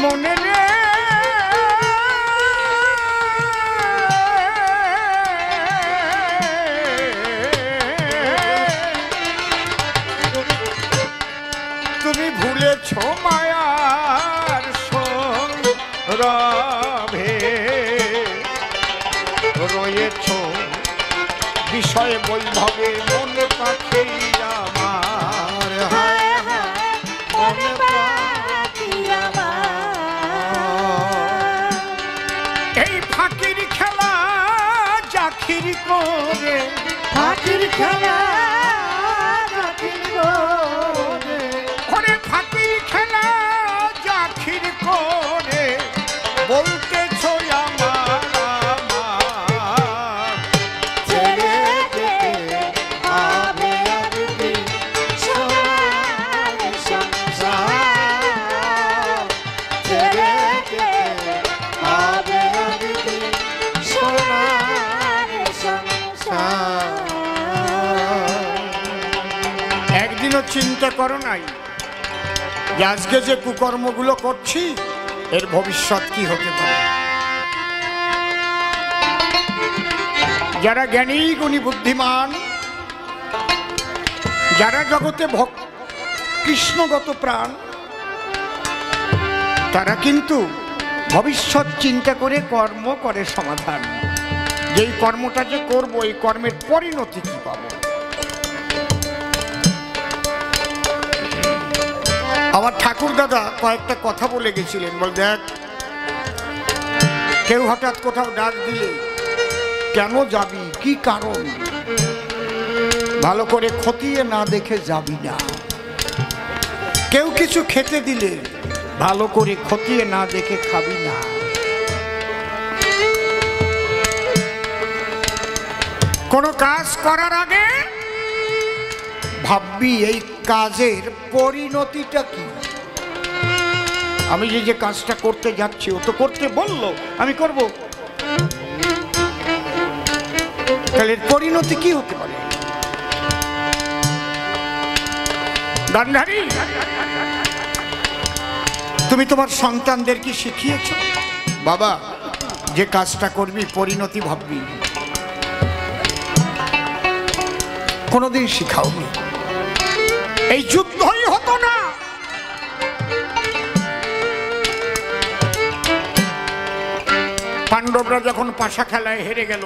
মনে রে তুমি ভুলেছ মায়ার সঙ্গে রয়েছ বিষয় বৈভবে মন পাখি আমার। এই ফাঁকির খেলা জাখির করে, ফাঁকির খেলা জাখির করে, ফাঁকির খেলা জাখির করে বলতেছ আমার। চিন্তা করো নাই যে আজকে যে কুকর্মগুলো করছি এর ভবিষ্যৎ কি হতে পারে? যারা জ্ঞানী গুণী বুদ্ধিমান, যারা জগতে কৃষ্ণগত প্রাণ, তারা কিন্তু ভবিষ্যৎ চিন্তা করে কর্ম করে সমাধান। যেই কর্মটা যে করবো, এই কর্মের পরিণতি কি পাবো। আমার ঠাকুর দাদা কয়েকটা কথা বলে গেছিলেন। বল, দেখ, কেউ হঠাৎ কোথাও ডাক দিলে কেন যাবি, কি কারণ, ভালো করে খতিয়ে না দেখে যাবি না। কেউ কিছু খেতে দিলে ভালো করে খতিয়ে না দেখে খাবি না। কোনো কাজ করার আগে ভাববি এই কাজের পরিণতিটা কি। আমি যে কাজটা করতে যাচ্ছি, ও তো করতে বললো, আমি করব, তাহলে পরিণতি কি হতে পারে। গান্ধারী, তুমি তোমার সন্তানদের কি শিখিয়েছ? বাবা, যে কাজটা করবি পরিণতি ভাববি, কোনোদিন শিখাওনি। এই যুদ্ধই হতো না। পাণ্ডবরা যখন পাশা খেলায় হেরে গেল,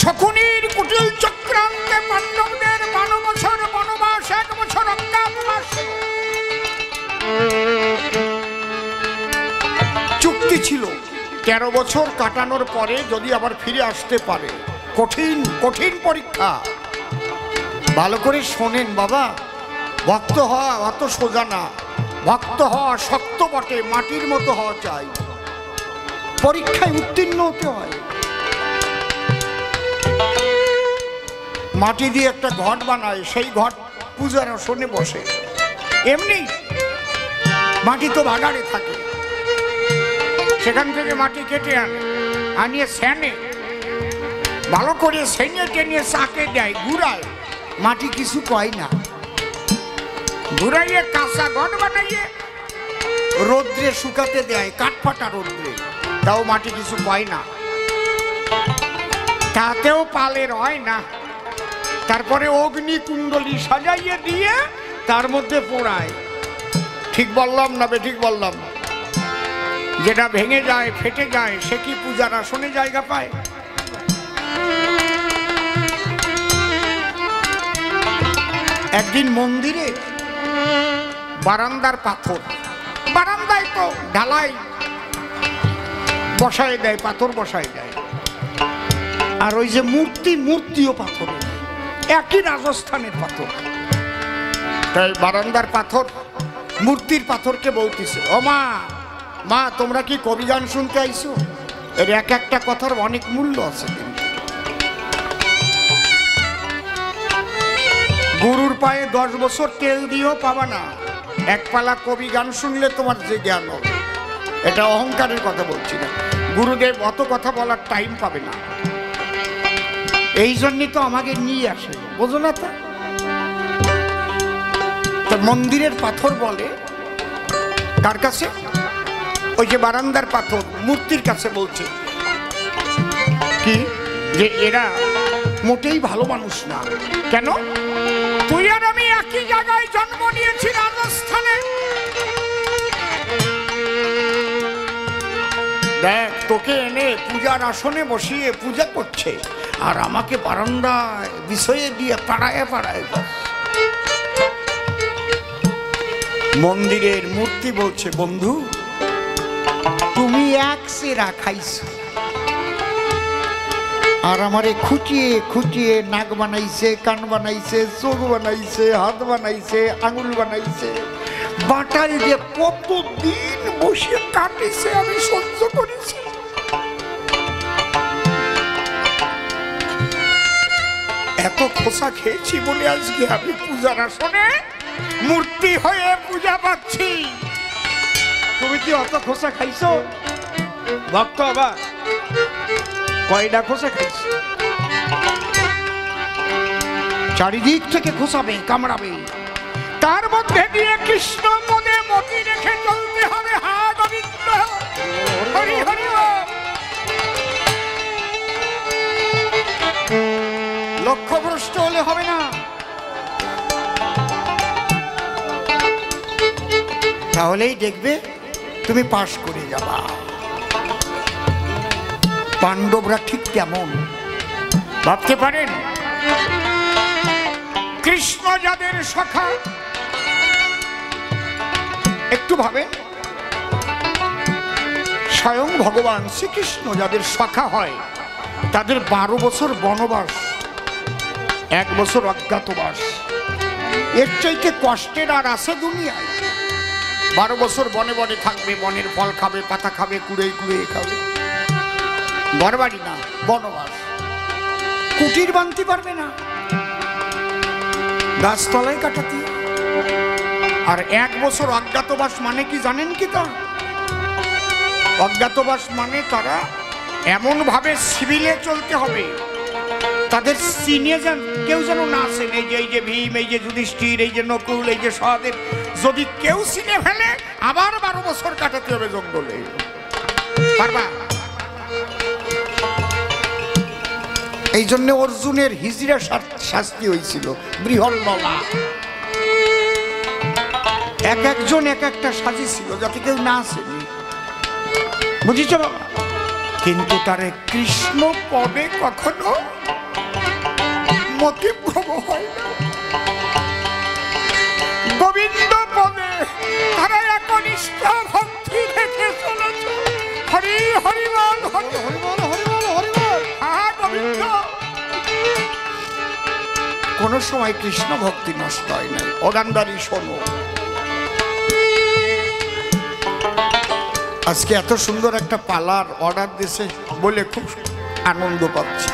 শকুনির কুটিল চক্রান্তে পাণ্ডবদের 12 বছর বনবাস, 1 বছর অজ্ঞাতবাস। চুক্তি ছিল 13 বছর কাটানোর পরে যদি আবার ফিরে আসতে পারে। কঠিন কঠিন পরীক্ষা। ভালো করে শোনেন বাবা, ভক্ত হওয়া অত সোজা না। ভক্ত হওয়া শক্ত বটে, মাটির মতো হওয়া চাই। পরীক্ষায় উত্তীর্ণ হতে হয়। মাটি দিয়ে একটা ঘট বানায়, সেই ঘট পূজার আসনে বসে। এমনি মাটি তো ভাগাড়ে থাকে, সেখান থেকে মাটি কেটে আনিয়ে সেনে ভালো করে সেনে টেনে চাকে দেয়, ঘুরায়। মাটি কিছু কয় না, ঘুরাইয়ে কাঁচা ঘট বানাইয়ে রোদ্রে শুকাতে দেয়, কাঠফাটা রোদ্রে, তাও মাটি কিছু কয় না। তাতেও পালের হয় না। তারপরে অগ্নি কুণ্ডলী সাজাইয়ে দিয়ে তার মধ্যে পোড়ায়। ঠিক বললাম না বেঠিক বললাম? যেটা ভেঙে যায়, ফেটে যায়, সে কি পূজার আসনে জায়গা পায়? একদিন মন্দিরে বারান্দার পাথর, বারান্দায় তো ঢালাই বসায় দেয়, পাথর বসায় দেয়। আর ওই যে মূর্তি, মূর্তিও পাথর, একই রাজস্থানের পাথর। তাই বারান্দার পাথর মূর্তির পাথরকে বলতেছে, ও মা, মা তোমরা কি কবি গান শুনতে আইছো? এর এক একটা কথার অনেক মূল্য আছে। গুরুর পায়ে 10 বছর তেল দিয়েও পাবা না। এক পালা কবি গান শুনলে তোমার যে জ্ঞান হবে। এটা অহংকারের কথা বলছি না, গুরুদেব অত কথা বলার টাইম পাবে না। এই জন্যই তো আমাকে নিয়ে আসে, বোঝো না? তো মন্দিরের পাথর বলে কার কাছে? ওই যে বারান্দার পাথর মূর্তির কাছে বলছে কি, যে এরা মোটেই ভালো মানুষ না। কেন? তুই আর আমি একই জায়গায় জন্ম নিয়েছি, রাজস্থানে। দেখ, তোকে এনে পূজার আসনে বসিয়ে পূজা করছে, আর আমাকে বারান্দায় বিষয়ে দিয়ে পাড়ায় পাড়ায়। মন্দিরের মূর্তি বলছে, বন্ধু তুমি এক সেরা খাইছো, আর আমারে খুঁটিয়ে খুঁটিয়ে নাক বানাইছে, কান বানাইছে, চোখ বানাইছে, হাত বানাইছে, আঙুল বানাইছে। বাটাল যে কতদিন বসে কাটিছে, আমি সহ্য করেছি। এত খোসা খেয়েছি বলে আজকে আমি পূজার আসনে মূর্তি হয়ে পূজা পাচ্ছি। তুমি কি অত খোসা খাইছো? ভক্ত আবার কয়টা খোসা খাইছো? চারিদিক থেকে খোসাবে, কামড়াবে, তার মধ্যে দিয়ে কৃষ্ণ মনে মতি রেখে চলতে হবে। হা গোবিন্দ, হরি হরি। লক্ষ্যভ্রষ্ট হলে হবে না। তাহলেই দেখবে তুমি পাশ করে যাবা। পাণ্ডবরা ঠিক কেমন ভাবতে পারেন? কৃষ্ণ যাদের সখা, একটু ভাবেন, স্বয়ং ভগবান শ্রীকৃষ্ণ যাদের সখা হয়, তাদের 12 বছর বনবাস, 1 বছর অজ্ঞাতবাস। এর চাইতে কষ্টের আর আছে দুনিয়ায়? 12 বছর বনে বনে থাকবে, বনের ফল খাবে, পাতা খাবে, কুড়ে কুড়ে খাবে। ঘরবাড়ি না, বনবাস। কুটির বাঁধতে পারবে না, গাছতলায় কাটাতে। আর 1 বছর অজ্ঞাতবাস মানে কি জানেন কি? তা অজ্ঞাতবাস মানে তারা এমন ভাবে সিভিলে চলতে হবে, তাদের সিনে যেন কেউ যেন না আসেন। এই যে ভীম, এই যে যুধিষ্ঠির, এই যে নকুল, এই যে সহদেব, যদি কেউ সিনে ফেলে আবার 12 বছর কাটাতে হবে জঙ্গলে। পারবা? এই জন্য অর্জুনের হিজড়া শাস্তি হয়েছিল বৃহল্ললা। এক একজন এক একটা সাজি ছিল যাতে কেউ না আসেনি, বুঝিস বাবা? কিন্তু তারে কৃষ্ণ পদে কখনো মতিভ্রম হয় না। গোবিন্দ পদে তারা একনিষ্ঠ ভক্তি রেখে চলেছে। হরি হরি বল, হরি হরি বল, হরি বল, হরি বল। হ্যাঁ গোবিন্দ, কোন সময় কৃষ্ণ ভক্তি নষ্ট হয় নাই। অগান্ধারী শোনো, আজকে এত সুন্দর একটা পালার অর্ডার দিয়েছে বলে খুব আনন্দ পাচ্ছি।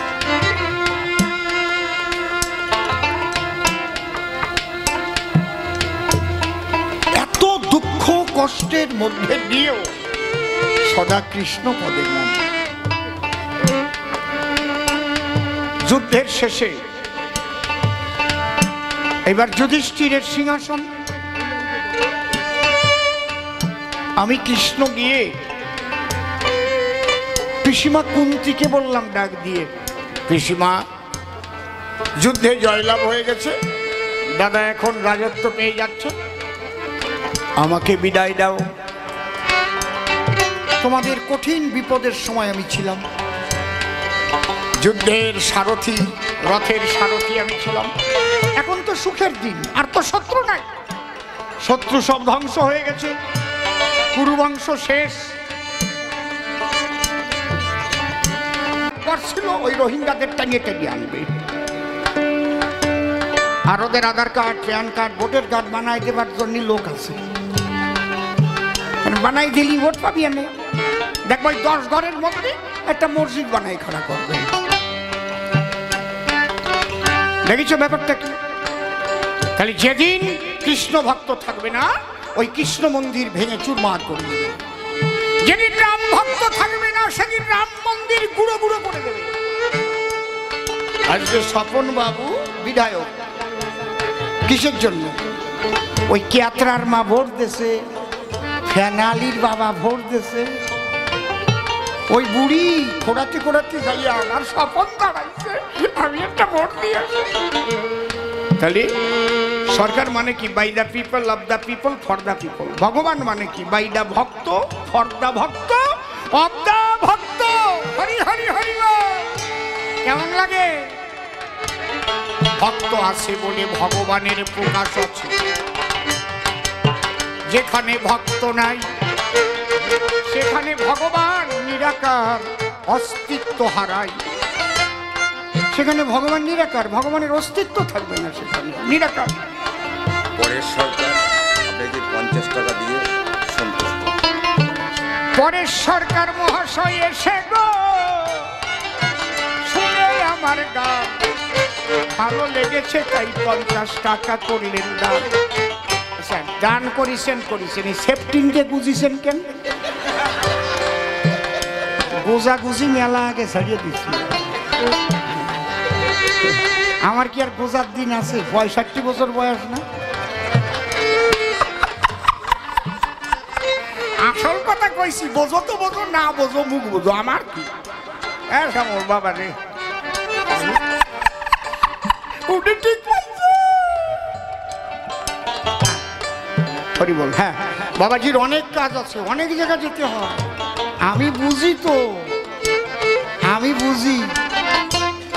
এত দুঃখ কষ্টের মধ্যে দিয়েও সদা কৃষ্ণ পদে মন। যুদ্ধের শেষে এবার যুধিষ্ঠিরের সিংহাসন। আমি কৃষ্ণ গিয়ে পিসিমা কুন্তিকে বললাম ডাক দিয়ে, পিসিমা যুদ্ধে জয়লাভ হয়ে গেছে, দাদা এখন রাজত্ব পেয়ে যাচ্ছে, আমাকে বিদায় দাও। তোমাদের কঠিন বিপদের সময় আমি ছিলাম, যুদ্ধের সারথি, রথের সারথি আমি ছিলাম। এখন তো সুখের দিন, আর তো শত্রু নাই, শত্রু সব ধ্বংস হয়ে গেছে, কুরুবংশ শেষ। করছিল ওই রোহিঙ্গাদের টানিয়ে টেনিয়ে আনবে, আর ওদের Aadhaar card, PAN card, voter card বানাই দেবার জন্য লোক আছে, বানাই দিলি ভোট পাবি। এনে দেখবো 10 ঘরের মধ্যে একটা মসজিদ বানাই খাড়া করবে। দেখেছো ব্যাপারটা কি? তাহলে যেদিন কৃষ্ণ ভক্ত থাকবে না, ওই কৃষ্ণ মন্দির ভেঙে চুরমার করে দেবে। যেদিন রাম ভক্ত থাকবে না, সেদিন রাম মন্দির গুঁড়ো গুঁড়ো করে দেবে। আজকে স্বপন বাবু বিধায়ক, কিসের জন্য? ওই কেয়াত্রার মা ভোট দেশে, ফেনালির বাবা ভোট দেশে, ওই বুড়ি খোড়াতে খোড়াতে যাইয়া আমার স্বপন দাঁড়াইছে, আমি একটা ভোট দিয়ে আসি। তাহলে সরকার মানে কি? By the people, of the people, for the people. ভগবান মানে কি? By the bhakta, for the bhakta, of the bhakta. Hari Hari Hari বল। কেমন লাগে? ভক্ত আছে বলে ভগবানের প্রকাশ আছে। যেখানে ভক্ত নাই সেখানে ভগবান নিরাকার অস্তিত্ব হারায়। সেখানে ভগবান নিরাকার, ভগবানের অস্তিত্ব থাকবে না, সেখানে নিরাকার। পরের সরকার আপনাকে 50 টাকা দিয়ে সন্তুষ্ট। পরের সরকার মহাশয় এসে গো শুনে আমার গান ভালো লেগেছে, তাই 50 টাকা করলেন দান। দান করিছেন এই সেফটিনকে গুজিছেন কেন? গোজা গুজি মেলা আগে ছাড়িয়ে দিচ্ছি। আমার কি আর গোজার দিন আছে? 65 বছর বয়স না? আসল কথা কইছি, বোঝো তো বোঝো, না বোঝো মুখ বোঝো, আমার কি বাবা রে। ঠিক হরি বল। হ্যাঁ বাবাজির অনেক কাজ আছে, অনেক জায়গা যেতে হয়। আমি বুঝি তো, আমি বুঝি,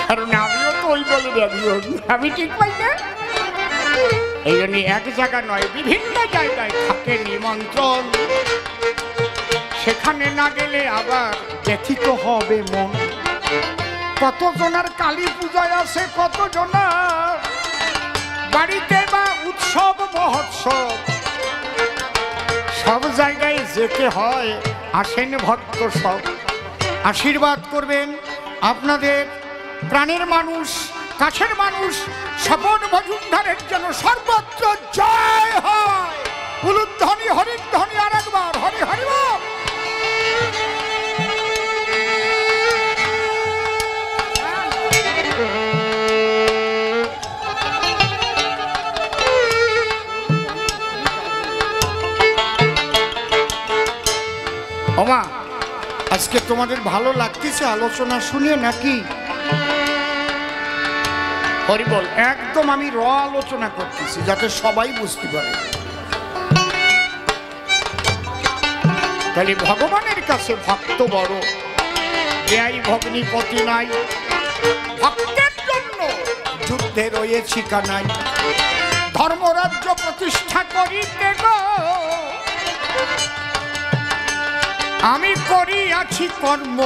কারণ আমিও তো ওই বলে আমি ঠিক পাই না। এই জন্য এক জায়গা নয়, বিভিন্ন জায়গায় থাকে নিমন্ত্রণ। সেখানে না গেলে আবার ব্যথিত হবে মন। কতজনার কালী পূজায় আছে, কতজনার বাড়িতে বা উৎসব মহোৎসব, সব জায়গায় যেতে হয়। আসেন ভক্ত সব, আশীর্বাদ করবেন আপনাদের প্রাণের মানুষ, কাছের মানুষ স্বপন মজুমদারের জন্য সর্বত্র জয় হয়। উলুধ্বনি হরিধ্বনি আর একবার হরি হরি বল। আজকে তোমাদের ভালো লাগতেছে আলোচনা শুনে নাকি? হরি বল। একদম আমি আলোচনা করতেছি যাতে সবাই বুঝতে পারে। তাহলে ভগবানের কাছে ভক্ত বড়, এই ভগ্নিপতি নাই, ভক্তের জন্য যুদ্ধে রয়েছি কানাই। ধর্মরাজ্য প্রতিষ্ঠা করিতে গো আমি করিয়াছি কর্ম,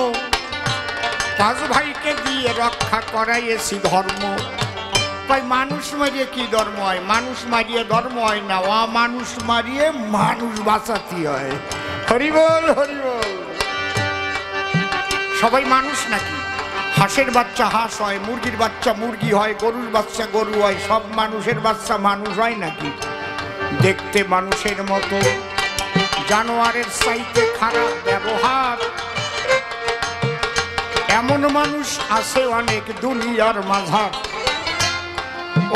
পাঁচ ভাইকে দিয়ে রক্ষা করাইয়েছি ধর্ম। তাই মানুষ মারিয়ে কি ধর্ম হয়? মানুষ মারিয়ে ধর্ম হয় না, মানুষ মারিয়ে মানুষ বাঁচাতে হয়। হরি বল, হরি বল। সবাই মানুষ নাকি? হাঁসের বাচ্চা হাঁস হয়, মুরগির বাচ্চা মুরগি হয়, গরুর বাচ্চা গরু হয়, সব মানুষের বাচ্চা মানুষ হয় নাকি? দেখতে মানুষের মতো, জানোয়ারের চাইতে খারাপ ব্যবহার, এমন মানুষ আছে অনেক দুনিয়ার মাঝার।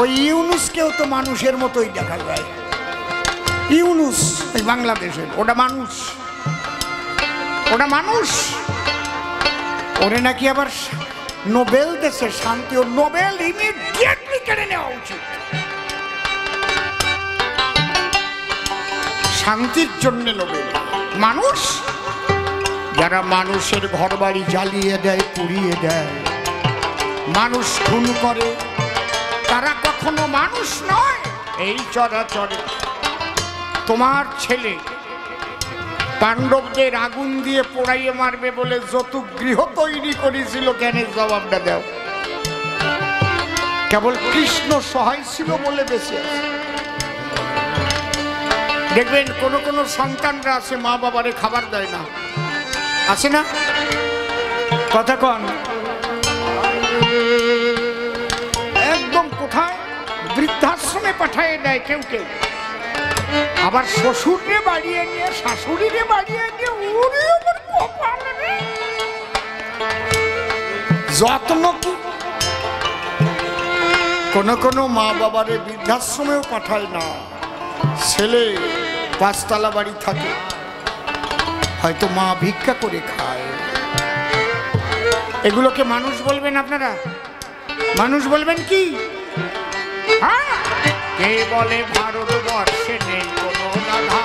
ওই ইউনুসকেও তো মানুষের মতোই দেখা যায়। ইউনুস এই বাংলাদেশের, ওটা মানুষ, ওটা মানুষ। ওরে নাকি আবার নোবেল দেশে শান্তি, ও নোবেল ইমিডিয়েটলি কেড়ে নেওয়া উচিত। শান্তির জন্য নোবেল। মানুষ যারা মানুষের ঘরবাড়ি জ্বালিয়ে দেয়, পুড়িয়ে দেয়, মানুষ খুন করে, তারা কখনো মানুষ নয়। এই চরাচরে তোমার ছেলে পাণ্ডবদের আগুন দিয়ে পোড়াইয়ে মারবে বলে যৌতুক গৃহ তৈরি করেছিল, কেন? জবাবটা দাও। কেবল কৃষ্ণ সহায় ছিল বলে বেঁচে আছে। দেখবেন কোন কোন সন্তানরা আছে মা বাবারে খাবার দেয় না, আছে না? কথা কন। একদম কোথায় বৃদ্ধাশ্রমে পাঠিয়ে দেয় কেউ কেউ, আবার শ্বশুরে বাড়িয়ে নিয়ে, শাশুড়িরে বাড়িয়ে নিয়ে, ওরে আমার কপাল রে, যত্ন কি। কোন কোন মা বাবারে বৃদ্ধাশ্রমেও পাঠায় না। ছেলে পাঁচতলা বাড়ি থাকে, হয়তো মা ভিক্ষা করে খায়। এগুলোকে মানুষ বলবেন আপনারা? মানুষ বলবেন কি? হ্যাঁ, কে বলে ভারতবর্ষে নেই কোনো গাধা,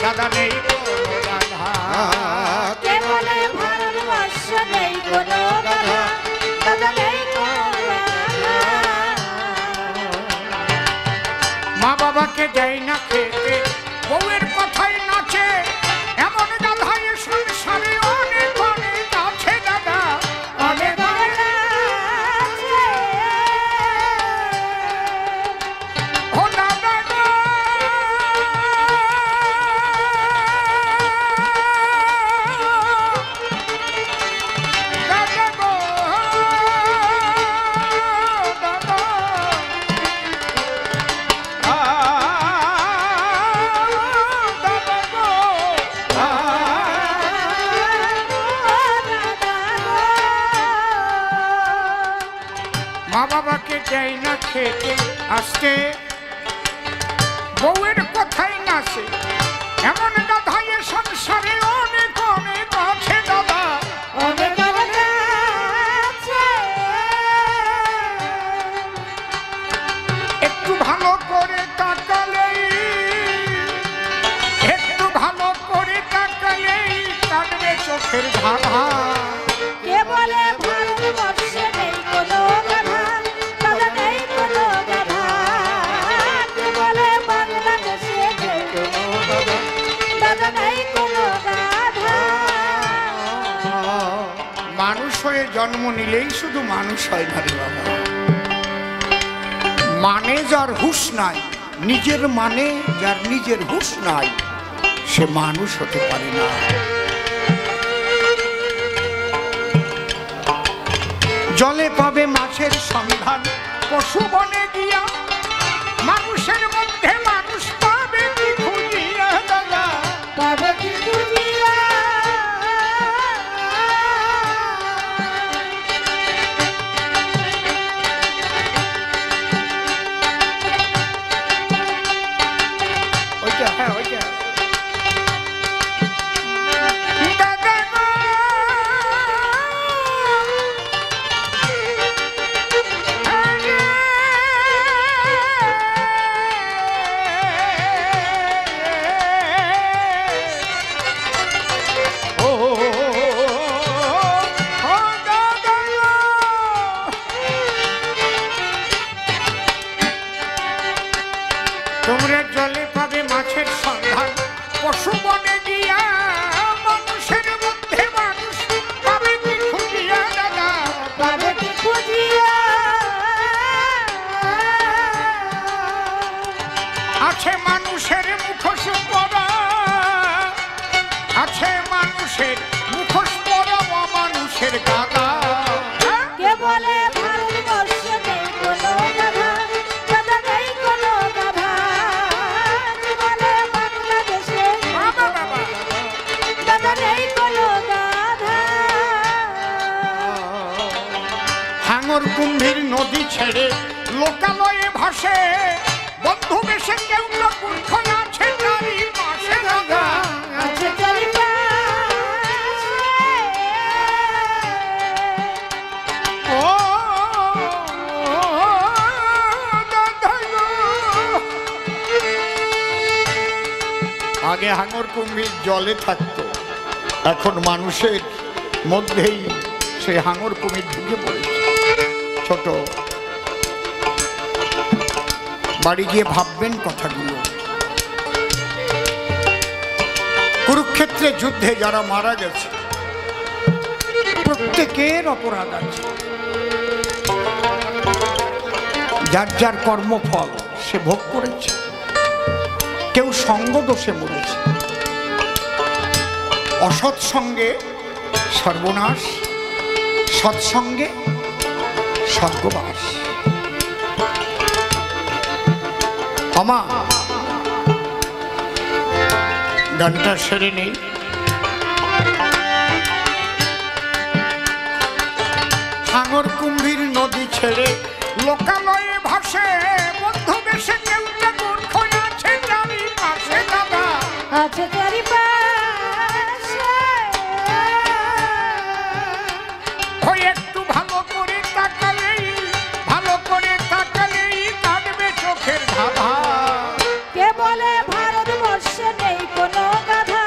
গাধা নেই কোনো গাধা। কে বলে ভারতবর্ষে নেই কোনো গাধা, গাধা নেই কোনো গাধা। মা বাবাকে দেয় না খেতে, বউয়ের কথায় নাচে, এমন গাধায় সংসারে অনেক অনেক আছে দাদা, অনেক অনেক আছে। ও দাদা গো। দাদা গো, দাদা। মা বাবাকে দেয় না খেতে, আজকে বউয়ের কথাই নাচে, এমন গাধায় সংসারে অনেক অনেক আছে দাদা, অনেক অনেক আছে। একটু ভালো করে তাকালেই, একটু ভালো করে তাকালেই কাটবে চোখের ধারা। কে বলে ভারতবর্ষে নেই কোনো গাধা, গাধা নেই কোনো গাধা। কে বলে বাংলাদেশে নেই কোনো গাধা, গাধা নেই কোনো গাধা। মানুষ হয়ে জন্ম নিলেই শুধু মানুষ হয় না রে বাবা। মানে যার হুঁশ নাই, নিজের মানে যার নিজের হুঁশ নাই, সে মানুষ হতে পারে না। জলে পাবে মাছের সন্ধান, পশু বনে গিয়া, মানুষের মধ্যে মানুষ পাবে কি খুঁজিয়া দাদা, পাবে কি খুঁজিয়া। ওইটা, হ্যাঁ ওইটা। দাদা গো, তোমরা জলে পাবে মাছের সন্ধান, পশু বনে গিয়া মানুষের মধ্যে মানুষ পাবে কি খুঁজিয়া দাদা, পাবে কি খুঁজিয়া। আছে মানুষের মুখোশ পরা, আছে মানুষের মুখোশ পরা মানুষের গাদা। কে বলে ভারতবর্ষে নেই কোনো গাধা, দাদা নেই কোনো গাধা। কে বলে বাংলাদেশে দাদা নেই কোনো গাধা। হাঙর কুম্ভীর নদী ছেড়ে লোকালয়ে ভাসে, বন্ধু বেশে কেউ না মূর্খ আছে নারী পাশে দাদা। আছে চারিপাশে। ও দাদা গো। আগে হাঙর কুম্ভীর জলে থাকতো, এখন মানুষের মধ্যেই সেই হাঙর কুমির ঢুকে পড়েছে। ছোট বাড়ি গিয়ে ভাববেন কথাগুলো। কুরুক্ষেত্রে যুদ্ধে যারা মারা গেছে প্রত্যেকের অপরাধ আছে, যার যার কর্মফল সে ভোগ করেছে। কেউ সঙ্গ দোষে মরেছে, অসৎ সঙ্গে সর্বনাশ, সৎসঙ্গে স্বর্গবাস। আমা গানটা সেরে নেই। হাঙর কুম্ভীর নদী ছেড়ে লোকালয়ে ভাসে, বন্ধু বেশে কেউ না মূর্খ আছে চারিপাশে দাদা। আছে চারিপাশে। ওই একটু ভালো করে তাকালেই, ভালো করে তাকালেই কাটবে চোখের ধাঁধা। কে বলে ভারতবর্ষে নেই কোনো গাধা,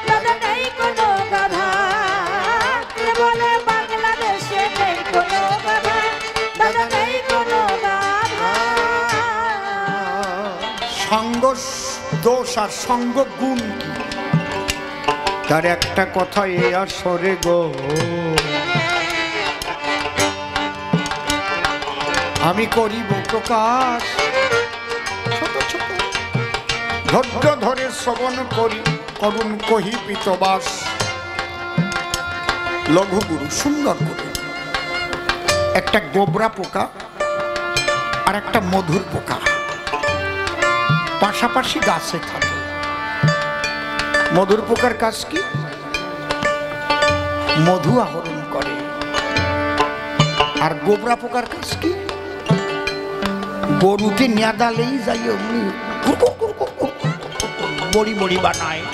দাদা নেই কোনো গাধা। কে বলে বাংলাদেশে নেই কোনো গাধা, দাদা নেই কোনো গাধা। সঙ্গ দোষ আর সঙ্গ গুণ কি, তার একটা কথা এ আসরে গো। আমি করিব প্রকাশ, ছোট ছোট ধৈর্য ধরে শ্রবণ করি, করুণ কহি পিতবাস। লঘুগুরু সুন্দর করে একটা গোবরা পোকা আর একটা মধুর পোকা পাশাপাশি গাছে থাকে। মধুর পোকার কাজ কি? মধু আহরণ করে। আর গোবরা পোকার কাজ কি? গরুতে নেদালেই যাই বড়ি বড়ি বানায়।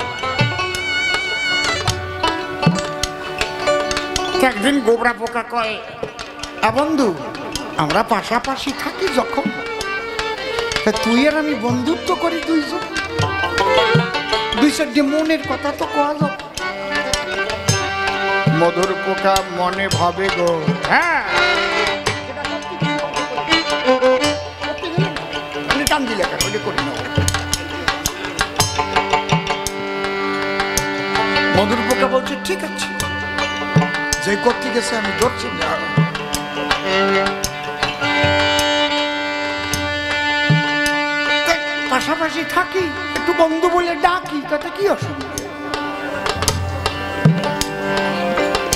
একদিন গোবরা পোকা কয়, বন্ধু আমরা পাশাপাশি থাকি যখন, তুই আর আমি বন্ধুত্ব করি দুইজন, দুই চারটে মনের কথা তো কওয়া যাবে। মধুর পোকা মনে ভাবে গো, হ্যাঁ টান দিলে করি না। মধুর পোকা বলছে ঠিক আছে, যে করতে গেছে আমি ধরছি না। পাশাপাশি থাকি, একটু বন্ধু বলে ডাকি, তাতে কি অসুবিধা?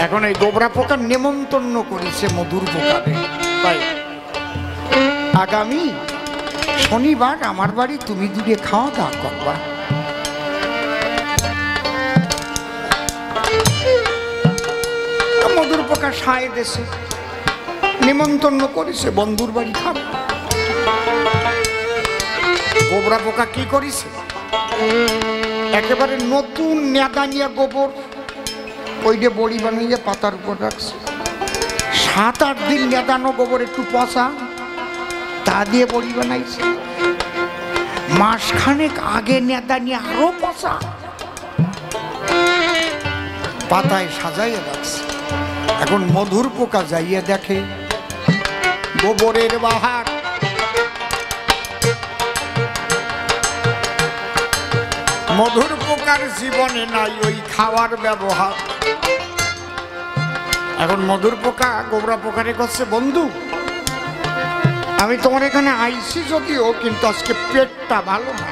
এখন এই গোবরা পোকা নেমন্তন্ন করেছে মধুর পোকারে, তাই আগামী শনিবার আমার বাড়ি তুমি দুটো খাওয়া দাওয়া করবা। মধুর পোকা সায় দেশে নিমন্ত্রণ করেছে বন্ধুর বাড়ি খাবে। গোবরা পোকা কি করেছে? একেবারে নতুন নেদানিয়া গোবর ওইটা বড়ি বানিয়ে পাতার উপর রাখছে। 7-8 দিন নেদানো গোবর একটু পচা, তা দিয়ে বড়ি বানাইছে। মাসখানেক আগে নেদানিয়া আরো পচা, পাতায় সাজাইয়া রাখছে। এখন মধুর পোকা যাইয়া দেখে গোবরের বাহার, মধুর পোকার জীবনে নাই ওই খাওয়ার ব্যবহার। এখন মধুর পোকা গোবরা পোকারে করছে, বন্ধু আমি তোমার এখানে আইছি যদিও, কিন্তু আজকে পেটটা ভালো না।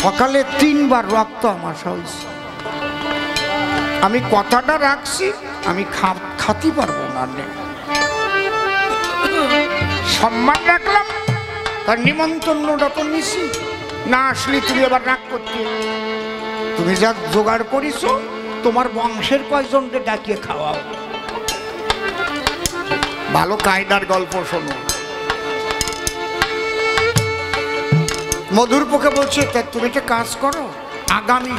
সকালে 3 বার রক্ত আমাশা হয়েছে, আমি কথাটা রাখছি, আমি খাতে পারবো না। সম্মান রাখলাম, তার নিমন্ত্রণটা তো নিছি, না আসলে তুমি আবার রাগ করতে। তুমি যা জোগাড় করিস তোমার বংশের কয়জনকে ডাকিয়ে খাওয়াও। ভালো কায়দার গল্প শোনো। মধুর পোকা বলছে, তুমি একটা কাজ করো, আগামী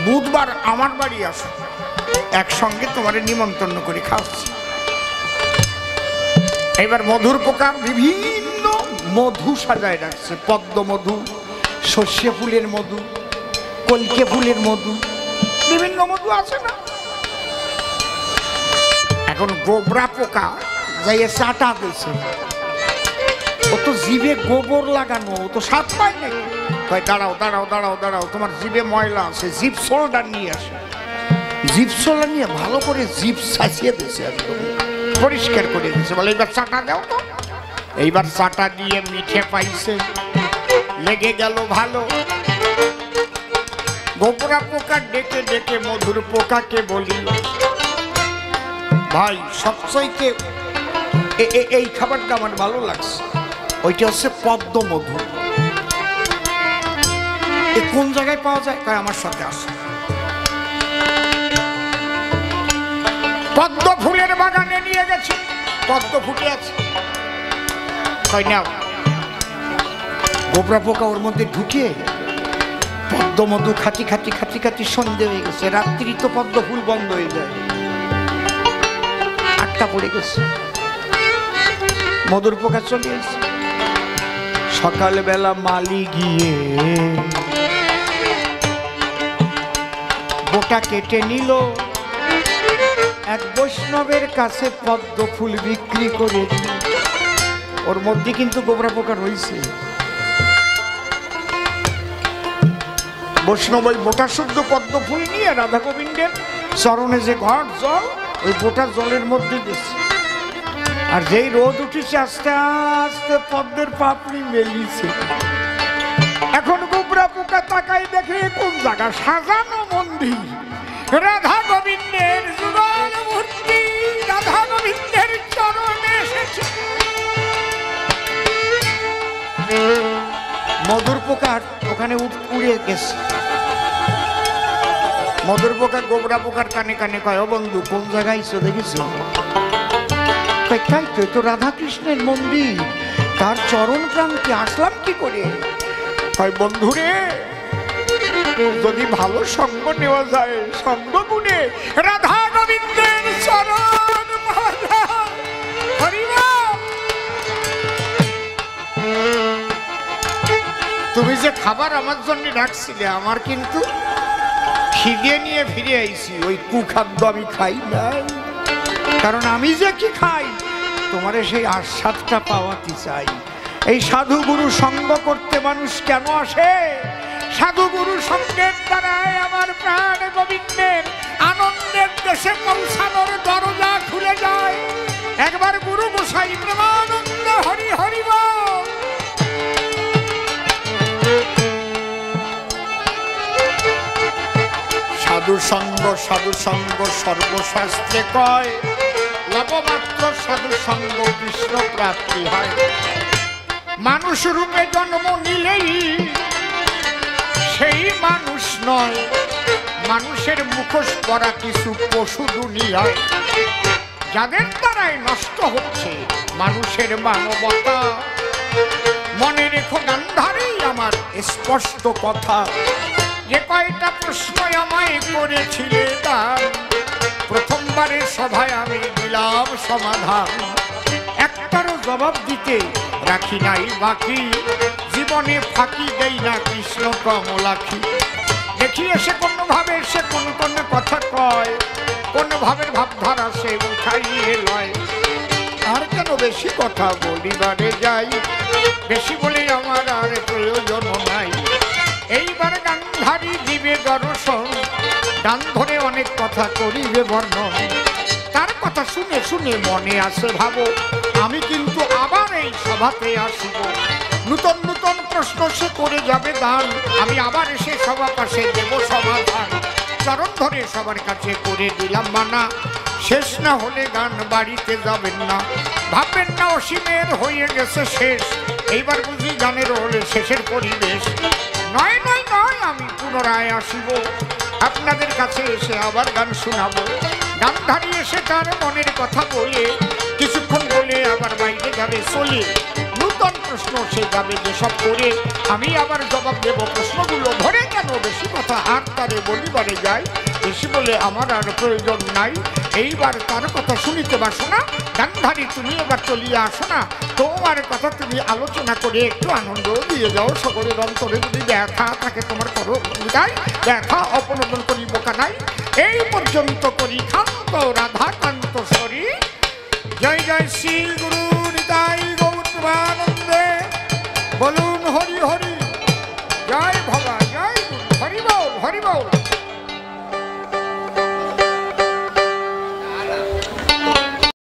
বুধবার আমার বাড়ি আসো, একসঙ্গে তোমার নিমন্ত্রণ করে খাওয়াচ্ছি। এবার মধুর পোকা বিভিন্ন মধু সাজায় রাখছে, পদ্ম মধু, সর্ষে ফুলের মধু, কলকে ফুলের মধু, বিভিন্ন মধু আছে না। এখন গোবরা পোকা যাইয়ে চাটা দিয়েছে, ও তো জিভে গোবর লাগানো, ও তো স্বাদ পায় নাকি। দাঁড়াও দাঁড়াও দাঁড়াও দাঁড়াও, তোমার জিভে ময়লা আছে, জিভ সোলডার নিয়ে আসে। জিভ সোলডার নিয়ে ভালো করে জিভ সাজিয়ে দিয়েছে, একদম পরিষ্কার করে দিয়েছে। বলে এইবার চাটা দাও তো। এইবার চাটা দিয়ে মিঠে পাইছে, লেগে গেল ভালো। গোবরা পোকা ডেকে ডেকে মধুর পোকাকে বলিল, ভাই সবচাইতে এই খাবারটা আমার ভালো লাগছে, ওইটা হচ্ছে পদ্ম মধু। কোন জায়গায় পাওয়া যায়? কয় আমার সাথে আসে। পদ্ম ফুলের বাগানে নিয়ে গেছে, পদ্ম ফুটে আছে। কয় নাও। গোবরা পোকা ওর মধ্যে ঢুকিয়ে পদ্ম মধু খাতি খাতি খাতি খাতি সন্ধে হয়ে গেছে। রাত্রি তো পদ্ম ফুল বন্ধ হয়ে যায়, 8টা পড়ে গেছে। মধুর পোকা চলে এসেছে। সকালবেলা মালি গিয়ে বোটা কেটে নিল, এক বৈষ্ণবের কাছে পদ্ম ফুল বিক্রি করে দিল। ওর মধ্যে কিন্তু গোবরা পোকা রয়েছে। বৈষ্ণব ওই বোটা শুদ্ধ পদ্ম ফুল নিয়ে রাধা গোবিন্দের চরণে যে ঘট জল, ওই বোটা জলের মধ্যে দিচ্ছে। আর যেই রোদ উঠেছে আস্তে আস্তে পদ্মের পাপড়ি মেলিছে। এখন গোবরা পোকা তাকাই দেখে কোন জায়গা, সাজানো মন্দির, রাধা গোবিন্দের যুগল মূর্তি, রাধা গোবিন্দের চরণে এসেছে। মধুর পোকা ওখানে উড়ে গেছে। মধুর পোকা গোবরা পোকার কানে কানে কয়, ও বন্ধু কোন জায়গায় এসো দেখিস? তাই তো রাধা কৃষ্ণের মন্দির, তার চরণ প্রান্তে আসলাম কি করে? কয় বন্ধুরে, যদি ভালো সঙ্গ নেওয়া যায়, সঙ্গ গুণে রাধা গোবিন্দের চরণ তুমি যে খাবার আমার জন্য রাখছিলে, আমার কিন্তু খিদে নিয়ে ফিরে আইছি। ওই কুখাদ্য আমি খাই নাই, কারণ আমি যে কি খাই তোমারে সেই আস্বাদটা পাওয়াতে চাই। এই সাধু গুরু সঙ্গ করতে মানুষ কেন আসে? সাধু গুরু সঙ্গের দ্বারাই আমার প্রাণ গোবিন্দের আনন্দের দেশে পৌঁছানোর দরজা খুলে যায়। একবার গুরু গোসাই প্রেমানন্দ হরি হরি বল। সাধু সঙ্গ সর্বশাস্ত্রে কয়, লবমাত্র সাধু সঙ্গ কৃষ্ণ প্রাপ্তি হয়। মানুষ রূপে জন্ম নিলেই সেই মানুষ নয়, মানুষের মুখোশ পরা কিছু পশু দুনিয়ায়, যাদের দ্বারাই নষ্ট হচ্ছে মানুষের মানবতা। মনে রেখো গান্ধারী আমার স্পষ্ট কথা, যে কয়টা প্রশ্ন আমায় করেছিলে দান, প্রথমবারের সভায় আমি দিলাম সমাধান। একটারও জবাব দিতে রাখি নাই বাকি, জীবনে ফাঁকি দেই না কৃষ্ণ কমলাখি। দেখি এসে কোনোভাবে সে কোন কোন কথা কয়, কোন ভাবের ভাবধারা সে উঠাইয়ে লয়। আর কেন বেশি কথা বলিবারে যাই, বেশি বলে আমার আর প্রয়োজন নাই। এইবার গান্ধারী দিবে দর্শন, ডান ধরে অনেক কথা করিবে বর্ণন। তার কথা শুনে শুনে মনে আসে ভাবো, আমি কিন্তু আবার এই সভাতে আসিব। নূতন নূতন প্রশ্ন সে করে যাবে দান, আমি আবার এসে সভা পাশে দেব সমাধান। চরণ ধরে সবার কাছে করে দিলাম মানা, শেষ না হলে গান বাড়িতে যাবেন না। ভাববেন না অসীমের হয়ে গেছে শেষ, এইবার বুঝি গানের হলে শেষের পরিবেশ। নয় নয় নয়, আমি পুনরায় আসিব, আপনাদের কাছে এসে আবার গান শোনাবো। গান্ধারী এসে তার মনের কথা বলে, কিছুক্ষণ বলে আবার বাইরে যাবে চলে। নূতন প্রশ্ন সে যাবে যেসব করে, আমি আবার জবাব দেব প্রশ্নগুলো ধরে। কেন বেশি কথা আর তারে বলিবারে যাই, বেশি বলে আমার আর প্রয়োজন নাই। এইবার তার কথা শুনিতে বাসো না, গান্ধারী তুমি এবার চলিয়ে আসো না। তোমার কথা তুমি আলোচনা করে একটু আনন্দ দিয়ে যাও। সকলের অন্তরে যদি ব্যথা থাকে তোমার করো বিদায়, ব্যথা অপনোদন করি বোকা নাই। এই পর্যন্ত করি ক্ষান্ত রাধাকান্ত সরি। জয় জয় শ্রী গুরু নিতাই গৌরবানন্দে, বলুন হরি হরি। জয় ভবা, জয় গুরু, হরি বল হরি বল।